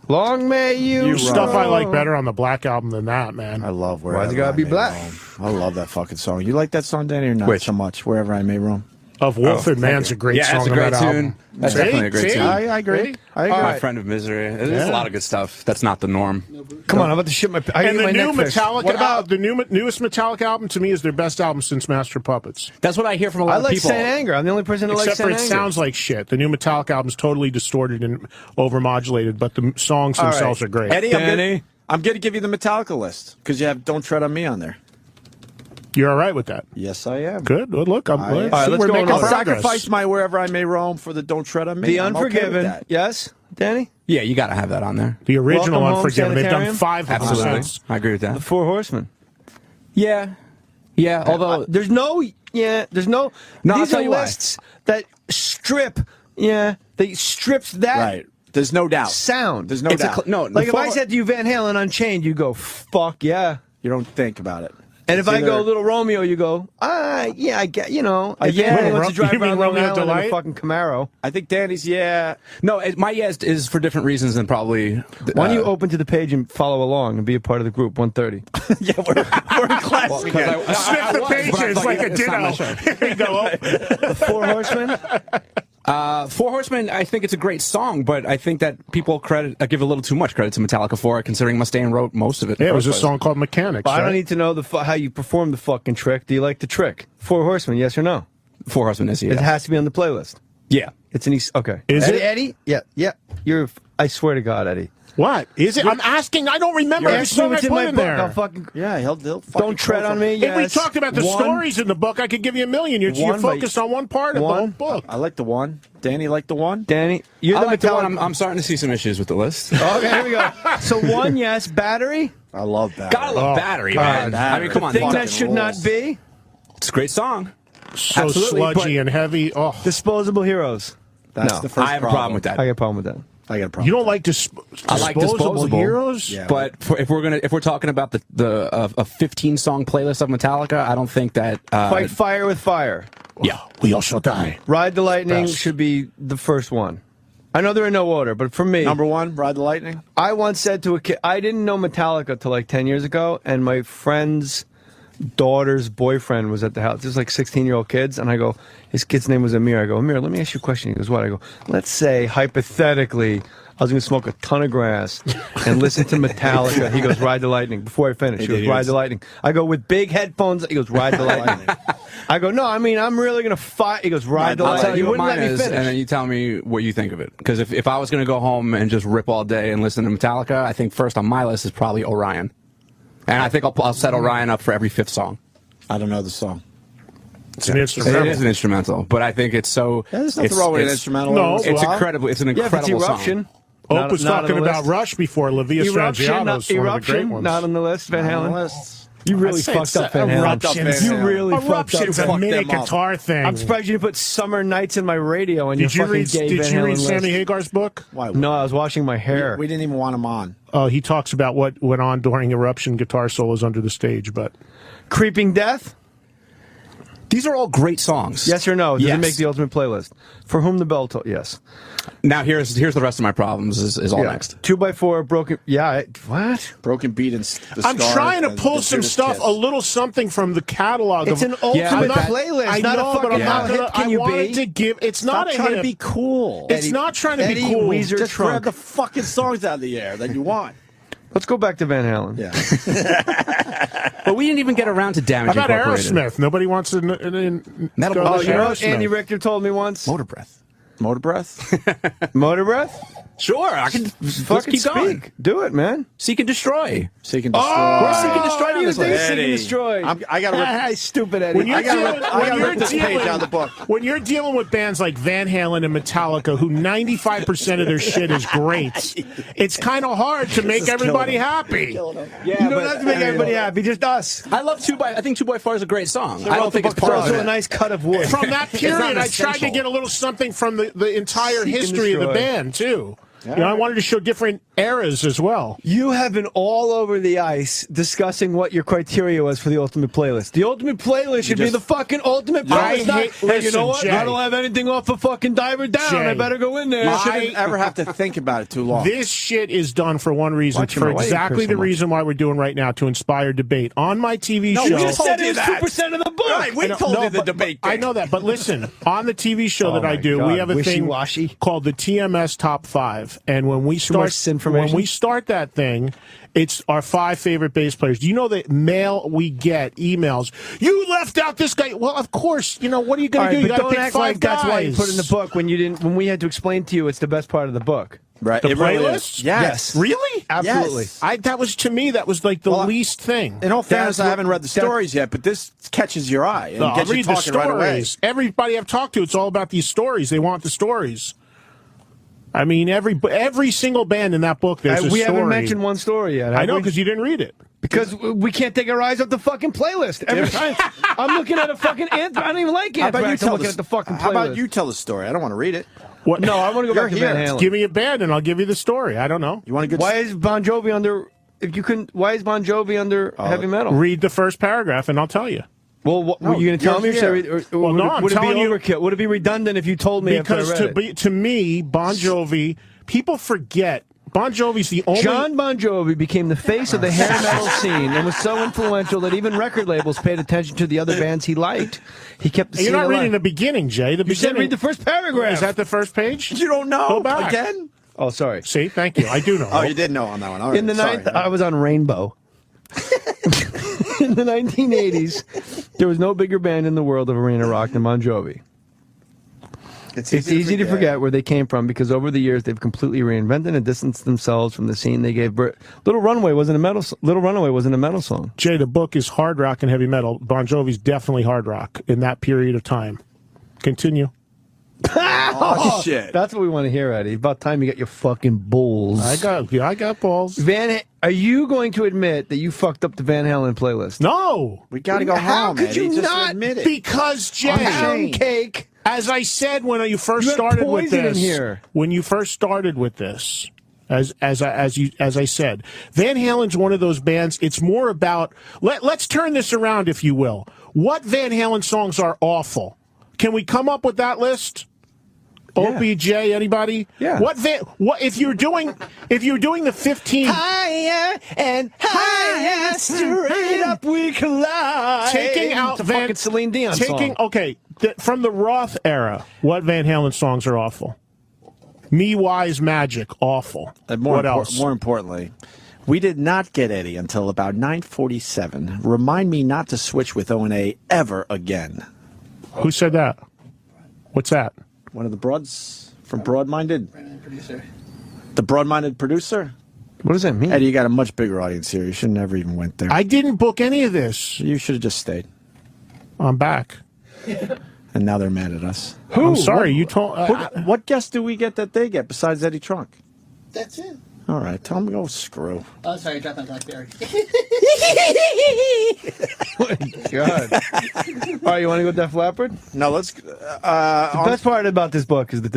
Long may you. Stuff I like roam. better on the Black Album than that, man. I love Wherever Why's it gotta I be May black? Roam. I love that fucking song. You like that song, Danny, or not Which? so much? Wherever I May Roam. Of Wolford Man's a great Yeah, song it's a on great that tune. album. That's definitely a great See? tune. I agree. I agree. My Friend of Misery. There's a lot of good stuff. That's not the norm. Come on, I'm about to shit my. I And ate the my new neck fish. Metallica, What about? the newest Metallica album to me is their best album since Master Puppets. That's what I hear from a lot I of like people. Saint Anger. I'm the only person that likes Except for Saint it Anger. sounds like shit. The new Metallica album is totally distorted and overmodulated, but the songs All themselves right. are great. Eddie, Danny. I'm going to give you the Metallica list because you have Don't Tread on Me on there. You're all right with that? Yes, I am. Good. Well, look, I'm All right, see, let's we're go making on. I'll progress. sacrifice my Wherever I May Roam for the Don't Tread on Me. The I'm okay with Unforgiven. that. Yes, Danny. Yeah, you got to have that on there. The original Welcome Home Unforgiven. They've done Sanitarium? 5 of them Absolutely. since. I agree with that. The Four Horsemen. Yeah. Yeah, although... There's no. Yeah, there's no. No, I'll these tell are you why. lists that strip. Yeah, they strips that Right. There's no doubt. sound. There's no It's a doubt. no, Like if before- I said to you Van Halen Unchained, you go fuck yeah. You don't think about it. And if It's I go either- Little Romeo, you go yeah, I get If yeah. anybody wants to drive You mean around Long Romeo Island in a Delight? fucking Camaro. I think Danny's, yeah. No, my yes is for different reasons than probably... Why don't you open to the page and follow along and be a part of the group? 1:30. Yeah, we're in class Well, again. because I Snip the was, but I pages thought like a it's not my ditto. show. Here you go. Four Horsemen. Four Horsemen, I think it's a great song, but I think that people give a little too much credit to Metallica for it, considering Mustaine wrote most of it. in Yeah, it the was a first song called Mechanics. But I don't right? need to know how you perform the fucking trick. Do you like the trick? Four Horsemen, yes or no? place. Four Horsemen is, yeah. It has to be on the playlist. Yeah. It's an East. Okay. Is Eddie, it? Eddie? Yeah. I swear to God, Eddie. What? Is it? I'm asking. I don't remember every Ask me song I what's in put my in book. there. I'll fucking. Yeah, he'll fucking Don't tread on me. If we Yes. talked about the One. stories in the book, I could give you a million. You're One, but- focused on one part of the whole book. I like the one. Danny liked the one. Danny, you're I the like the Metallica. one. I'm starting to see some issues with the list. Okay, here we go. So one, yes. Battery. I love that. Gotta love Battery, God, man. I mean, come on. Thing fuck. that should not be. It's a great song. So Absolutely, sludgy but- and heavy. Oh, Disposable Heroes. That's No. the first I have a problem with that. I got a problem with that. I got a problem. you don't like I like Disposable. heroes? Yeah. But if we're talking about a 15 song playlist of Metallica, I don't think that Fight fire with fire. yeah. We all shall die. Ride the Lightning Best. should be the first one. I know they're in no order, but for me, Number one, Ride the Lightning. I once said to a kid, I didn't know Metallica till like 10 years ago, and my friend's daughter's boyfriend was at the house. There's like 16-year-old kids, and I go, his kid's name was Amir. I go, Amir, let me ask you a question. He goes, what? I go, let's say, hypothetically, I was going to smoke a ton of grass and listen to Metallica. He goes, Ride the Lightning. Before I finish, he goes, Ride the Lightning. I go, with big headphones. He goes, Ride the Lightning. I go, no, I mean, I'm really going to fight. He goes, Ride the I'll Lightning. tell you He what wouldn't mine let me is, finish. and then you tell me what you think of it. Because if I was going to go home and just rip all day and listen to Metallica, I think first on my list is probably Orion. And I think I'll set Orion up for every 5th song. I don't know the song. It's an instrumental. It is an instrumental, but I think it's so. Yeah, there's nothing wrong with an instrumental. No, It's well, incredible. It's an yeah, if it's incredible Eruption. song. Not- was not on talking the about list. Rush before. La Via Strangiato's one of the great ones. Not on the list. Van Halen. You really I'd say fucked it's up Van Halen. Eruptions. You really fucked up. Eruptions, a minute guitar thing. I'm surprised you didn't put Summer Nights in my radio and Did you fucking read? gay Did Van you Halen read list. Sammy Hagar's book? Why? No, I was washing my hair. We didn't even want him on. Oh, he talks about what went on during Eruption guitar solos under the stage, but Creeping Death? These are all great songs. Yes or no? Does Yes. it make the ultimate playlist? For Whom the Bell Tolls? Yes. Now here's the rest of my problems is all next. 2x4 broken. Yeah. What? Broken Beat and the I'm Scars trying to and pull the some Judas stuff, Kiss. a little something from the catalog. It's of, an ultimate playlist, I not know, a but I'm fucking not hit. gonna, Can I you wanted be? to give. It's Stop not a trying hit. to be cool. It's not trying to be cool. Weezer Just Trunk. grab the fucking songs out of the air that you want. Let's go back to Van Halen. Yeah. But we didn't even get around to Damage How about Incorporated. Aerosmith? Nobody wants to. Metal Oh, you know what Aerosmith. Andy Richter told me once? Motor Breath. Motor Breath? Motor Breath? Sure, I can Fucking keep going. speak. Do it, man. Seek and Destroy. Seek and Destroy. Where's Seek and Destroy on You this think list? Seek and Eddie. Destroy? I got to Stupid Eddie. When you're I gotta dealing- rip- I when gotta you're rip this page dealing- out of the book. When you're dealing with bands like Van Halen and Metallica, who 95% of their shit is great, it's kind of hard to make everybody happy. Yeah, you don't have to make everybody happy, just us. I love I think 2x4 is a great song. I I don't think it's part of also a it. nice cut of wood. From that period, I tried to essential. get a little something from the entire Seek and history of the Destroy. band, too. You know, I wanted to show different eras as well. You have been all over the ice discussing what your criteria was for the ultimate playlist. The ultimate playlist should be the fucking ultimate playlist. Not, hey, you listen, know what? Jay. I don't have anything off of fucking Diver Down. Jay. I better go in there. You shouldn't ever have to think about it too long. This shit is done for one reason, Watch for him away, exactly Chris, the so much. reason why we're doing right now, to inspire debate. On my TV show... You just said you it was that. 2% of the book. Right, we told you the debate I thing. know that, but listen, on the TV show that I my do, God, we have a thing wishy-washy. called the TMS Top 5, and when we start that thing, it's our 5 favorite bass players. Do you know the mail we get, emails? You left out this guy. Well, of course. You know, what are you going to do? You but got to don't pick act 5 like guys. that's why you put in the book when you didn't. When we had to explain to you, it's the best part of the book. Right. The It really playlist? is. Yes. Really? Absolutely. Yes. That was, to me, that was like the least thing. In all fairness, That's I haven't read the that- stories yet, but this catches your eye and No, gets you read the talking right away. stories. Everybody I've talked to, it's all about these stories. They want the stories. I mean, every single band in that book, there's a We story. haven't mentioned one story yet. I have know, we? because you didn't read it. Because we can't take our eyes off the fucking playlist. Every time I'm looking at a fucking anthem. I don't even like How about you Anthrax. I'm tell looking the, at the fucking playlist. How about you tell the story? I don't want to read it. What? No, I want to go back to You're Van here. Halen. Give me a band, and I'll give you the story. I don't know. You want a good? Why is Bon Jovi under? If you couldn't, why is Bon Jovi under heavy metal? Read the first paragraph, and I'll tell you. Well, were you going to tell me, you're or Well, would, no, it, I'm would it be telling you- overkill? Would it be redundant if you told me Because after I read it? to me, Bon Jovi, people forget. Bon Jovi's the only. John Bon Jovi became the face of the hair metal scene and was so influential that even record labels paid attention to the other bands he liked. He kept the You're scene not alive. reading the beginning, Jay. The You said beginning. read the first paragraph. Is that the first page? You don't know Go back. again? Oh, sorry. See, thank you. I do know. Oh, you did know on that one. All right. In the Sorry. I was on Rainbow. In the 1980s, there was no bigger band in the world of arena rock than Bon Jovi. It's easy to forget where they came from because over the years they've completely reinvented and distanced themselves from the scene they gave birth. Little Runaway wasn't a metal song. Jay, the book is hard rock and heavy metal. Bon Jovi's definitely hard rock in that period of time. Continue. Oh, shit. That's what we want to hear, Eddie. About time you got your fucking balls. I got balls. Are you going to admit that you fucked up the Van Halen playlist? No. We got to go How home, could Eddie. you Just not? admit it. Because Jay, Pound cake. as I said when you first You had started with poison in this, here. when you first started with this, as I said, Van Halen's one of those bands. It's more about let's turn this around, if you will. What Van Halen songs are awful? Can we come up with that list? Opie, Jay, anybody? Yeah. What if you're doing the 15 higher and higher, straight up we collide. taking out It's a Van fucking Celine Dion song. okay, from the Roth era, what Van Halen songs are awful? Me Wise Magic, awful. What else? More importantly, we did not get Eddie until about 9:47. Remind me not to switch with O&A ever again. Who said that? What's that? One of the broads from Broad-Minded. Producer. The Broad-Minded producer? What does that mean? Eddie, you got a much bigger audience here. You should never even went there. I didn't book any of this. You should have just stayed. I'm back. And now they're mad at us. I'm sorry. You told. What guest do we get that they get besides Eddie Trunk? That's it. All right, tell him to go screw. Oh, sorry, I dropped my BlackBerry. Oh my God. All right, you want to go Def Leppard? No, let's. The best part about this book is the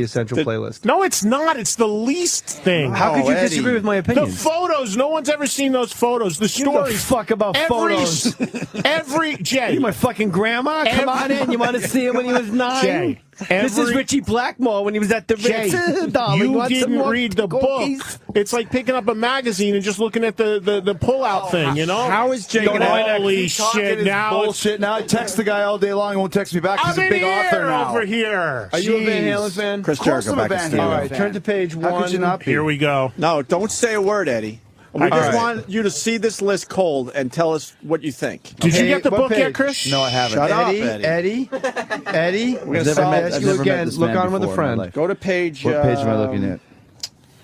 essential playlist. No, it's not. It's the least thing. How could you disagree with my opinion? The photos. No one's ever seen those photos. The stories. Give a fuck about photos. Every Jay. You my fucking grandma? Come on in. You want to see him when he was 9? Jay. This is Richie Blackmore when he was at the Jay, Ritz. Darling, you want some didn't more read the cookies? book. It's like picking up a magazine and just looking at the pull-out thing, you know? How is Jay going to Holy shit, now bullshit. Now I text the guy all day long. He won't text me back. He's a big author now. Over here. Are you a Van Halen fan? Chris Jericho back in studio. All right, turn to page 1. How could you not be? Here we go. No, don't say a word, Eddie. We just want you to see this list cold and tell us what you think. Did you get the book yet, Chris? No, I haven't. Shut up, Eddie. Eddie. I've never met this Look man on with a before in my friend. life. Go to page. What page am I looking at?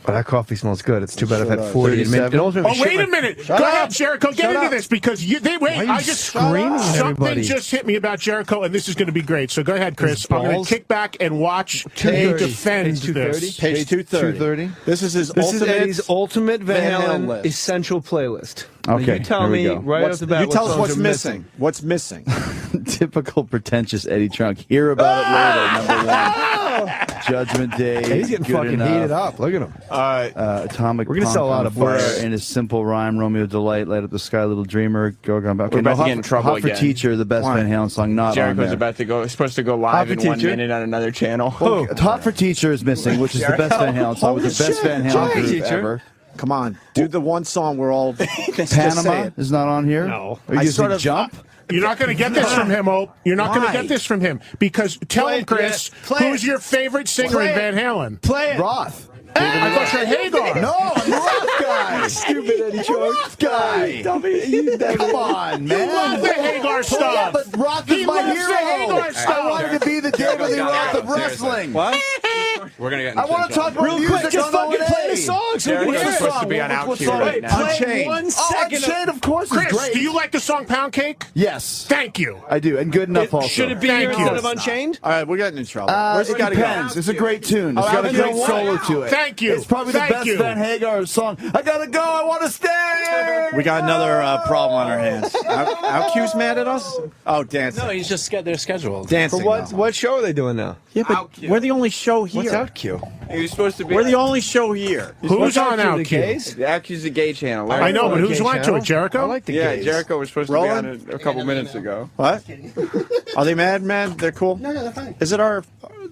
Oh, that coffee smells good. It's too bad I've had 40. Oh, wait a minute. Go ahead, Jericho. Get into this because wait. I just screaming at something everybody? just hit me about Jericho, and this is going to be great. So go ahead, Chris. I'm going to kick back and watch you Page defend 230. this. Page 230. This is Eddie's ultimate Van Halen list. essential playlist. Okay, You tell here we me go. right off the bat. You tell us songs what's are missing. What's missing? Typical pretentious Eddie Trunk. Hear about it later. Number 1. Judgment Day. He's getting Good fucking enough. heated up. Look at him. Atomic. We're gonna Punk sell a lot on of Fire books. in a simple rhyme. Romeo Delight. Light up the sky, little dreamer. Go on back. We're about to get in trouble Hot for again. Teacher, the best Van Halen song. Not on Jericho's there. about to go. Supposed to go live in 1 minute on another channel. Hot for Teacher is missing, which is the best Van Halen song. With the best Van Halen group ever. Come on, do the one song we're all. Panama is not on here. No. Are you using Jump? You're not going to get this from him, Ope. You're not going to get this from him because tell him, Chris, who's your favorite singer in Van Halen? Play it. Roth. I thought you were Hagar. No, I'm the Roth guy. Stupid Eddie Trunk. Roth guy. Come on, man. You love the Hagar stuff. Yeah, but Roth is my loves the hero. Hagar stuff. I wanted to be the David Lee Roth of wrestling. What? We're going to get I want to talk about Real music quick, just on fucking O&A. play the song. So we can Jericho's hear it. supposed to be on What Outcue song? right now. Play Unchained. 1 second. Unchained, of course, is Chris, great. do you like the song Pound Cake? Yes, Thank you. I do, and good enough also. Should it be Thank here you. instead of Unchained? All right, we're getting in trouble. Where's it It got to depends. go? It's a great tune. It's got a you great know what? solo to it. Thank you. It's probably the Thank best you. Van Hagar song. I gotta go. I want to stay. We got another problem on our hands. Outcue's mad at us? Oh, dancing. No, he's just they're scheduled. Dancing. For what? now. What show are they doing now? Yeah, but we're the only show here. What's Outcue? He was supposed to be. We're the only show here. Who's on The Outcue? gays? Outcue's the gay channel. I know, but who's Gay went to channel? it? Jericho? I like the Yeah, gays. Jericho was supposed to Roland? be on it a couple minutes ago. What? Are they mad, man? They're cool? No, they're fine. Is it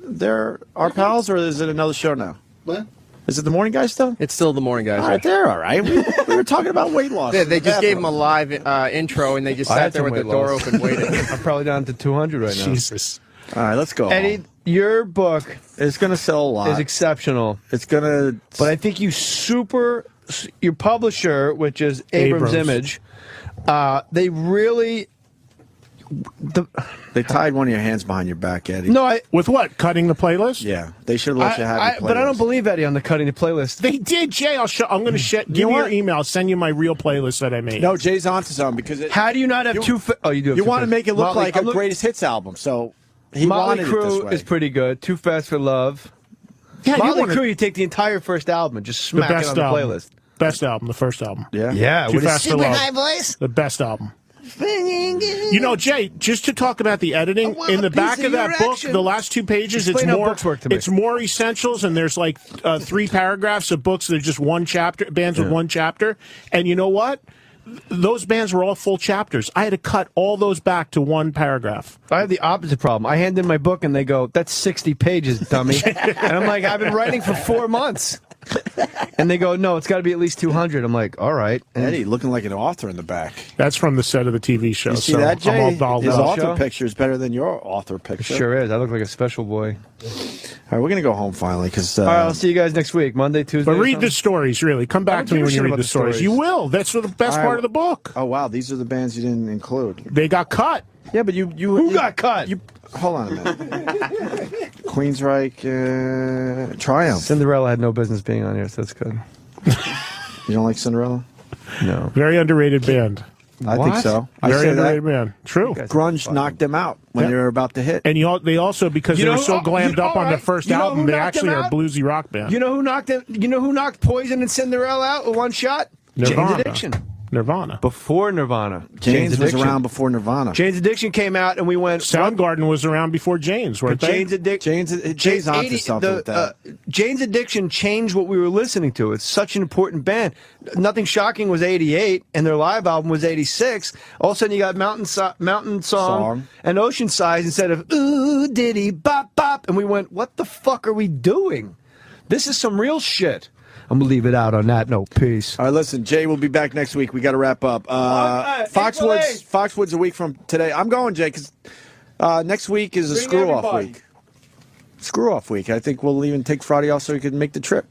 they're our pals, or is it another show now? What? Is it the morning guys still? It's still the morning guys. All right, they're all right. We were talking about weight loss. They just gave him a live intro, and they just I sat had there some with the weight door loss. open waiting. I'm probably down to 200 right now. Jesus. All right, let's go. Eddie, your book It's going to sell a lot. is exceptional. It's going to. But I think your publisher, which is Abrams Abrams. Image, they really. They tied one of your hands behind your back, Eddie. No, With what? Cutting the playlist? Yeah, they should have let you have your playlist. but I don't believe Eddie on the cutting the playlist. They did, Jay. I'm going to give me your email. I'll send you my real playlist that I made. No, Jay's onto something because How do you not have two? Oh, you do. Have You two want to fast- make it look Motley- like a greatest hits album, so he Motley wanted it this Crue way. is pretty good. Too Fast for Love. Yeah, you Motley wanna- Crue, you take the entire first album and just the smack it best on the album. playlist. Best album, the first album. Yeah. Yeah, Too what is- Fast for Love. voice. The best album. You know, Jay, just to talk about the editing, in the back of that book, the last 2 pages, Explain it's how more books work to me. it's more essentials, and there's like 3 paragraphs of books that are just one chapter, bands with one chapter. And you know what? Those bands were all full chapters. I had to cut all those back to 1 paragraph. I have the opposite problem. I hand in my book and they go, "That's 60 pages, dummy." And I'm like, "I've been writing for 4 months." And they go, "No, it's got to be at least 200." I'm like, "All right." And Eddie looking like an author in the back. That's from the set of the TV show. You see so that, Jay? I'm all dolled His up. author picture is better than your author picture. sure is. I look like a special boy. All right, we're going to go home finally because. All right, I'll see you guys next week, Monday, Tuesday. But or read something. the stories, really. Come back to me when you read the stories. You will. That's the best All right. part of the book. Oh, wow. These are the bands you didn't include. They got cut. Yeah, but you Who got cut? Hold on a minute. Queensryche, Triumph. Cinderella had no business being on here, so that's good. You don't like Cinderella? No. Very underrated band. I think so. I Very say underrated that. band. True. Grunge knocked them out when they were about to hit. And they also, because they were so glammed up on their first album, they actually are a bluesy rock band. You know who knocked them? You know who knocked Poison and Cinderella out with one shot? Nirvana. Jane's Addiction. Nirvana. Before Nirvana. Jane's was around before Nirvana. Jane's Addiction came out, and we went. Soundgarden was around before Jane's, weren't they? Jane's onto something with that. Jane's Addiction changed what we were listening to. It's such an important band. Nothing Shocking was 88, and their live album was 86. All of a sudden, you got Mountain Song and Ocean Size instead of Ooh Diddy Bop Bop. And we went, what the fuck are we doing? This is some real shit. I'm going to leave it out on that note. Peace. All right, listen, Jay will be back next week. We got to wrap up. Foxwoods a week from today. I'm going, Jay, because next week is a screw-off week. Screw-off week. I think we'll even take Friday off so we can make the trip.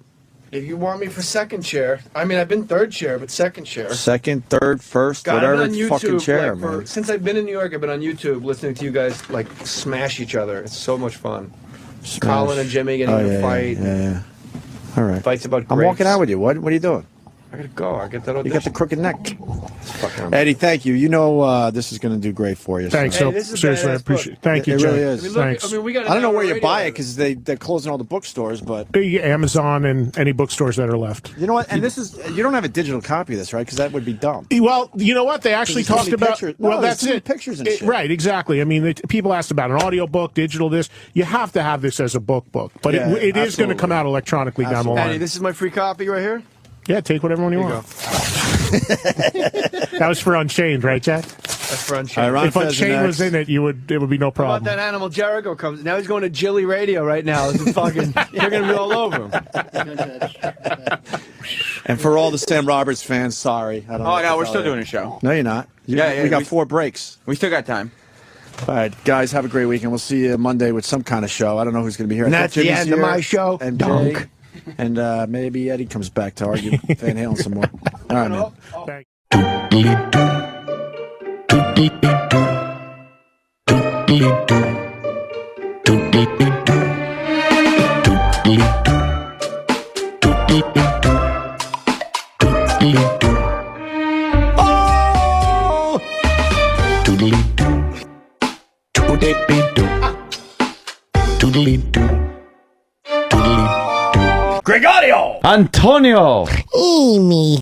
If you want me for second chair, I mean, I've been third chair, but second chair. Second, third, first, God, whatever I've been on YouTube, fucking chair, man. Since I've been in New York, I've been on YouTube listening to you guys, like, smash each other. It's so much fun. Colin and Jimmy getting in a fight. Yeah. All right. Fights about grapes. I'm walking out with you. What are you doing? I gotta go. I get that audition. You got the crooked neck. Eddie, thank you. You know this is going to do great for you. Thanks. So. Hey, seriously, I appreciate it. Thank you, It Jay. really is. Thanks. I mean, we got I don't know where you buy it because they're closing all the bookstores, but Amazon and any bookstores that are left. You know what? And this is you don't have a digital copy of this, right? Because that would be dumb. Well, you know what? They actually talked about. Well, that's it. Pictures and shit. Right, exactly. I mean, people asked about an audiobook, digital this. You have to have this as a book, but it is going to come out electronically down the line. Eddie, this is my free copy right here. Yeah, take whatever one you want. That was for Unchained, right, Jack? That's for Unchained. If Unchained was in it, it would be no How problem. about that animal Jericho comes? Now he's going to Jilly Radio right now. This is fucking. You're going to be all over him. And for all the Sam Roberts fans, sorry. I don't know no, we're still doing a show. No, you're not. We got 4 breaks. We still got time. All right, guys, have a great weekend. We'll see you Monday with some kind of show. I don't know who's going to be here. And that's the end of my show. And Dunk. Jay, and maybe Eddie comes back to argue with Van Halen some more. All right, man. Gregorio! Antonio! Amy.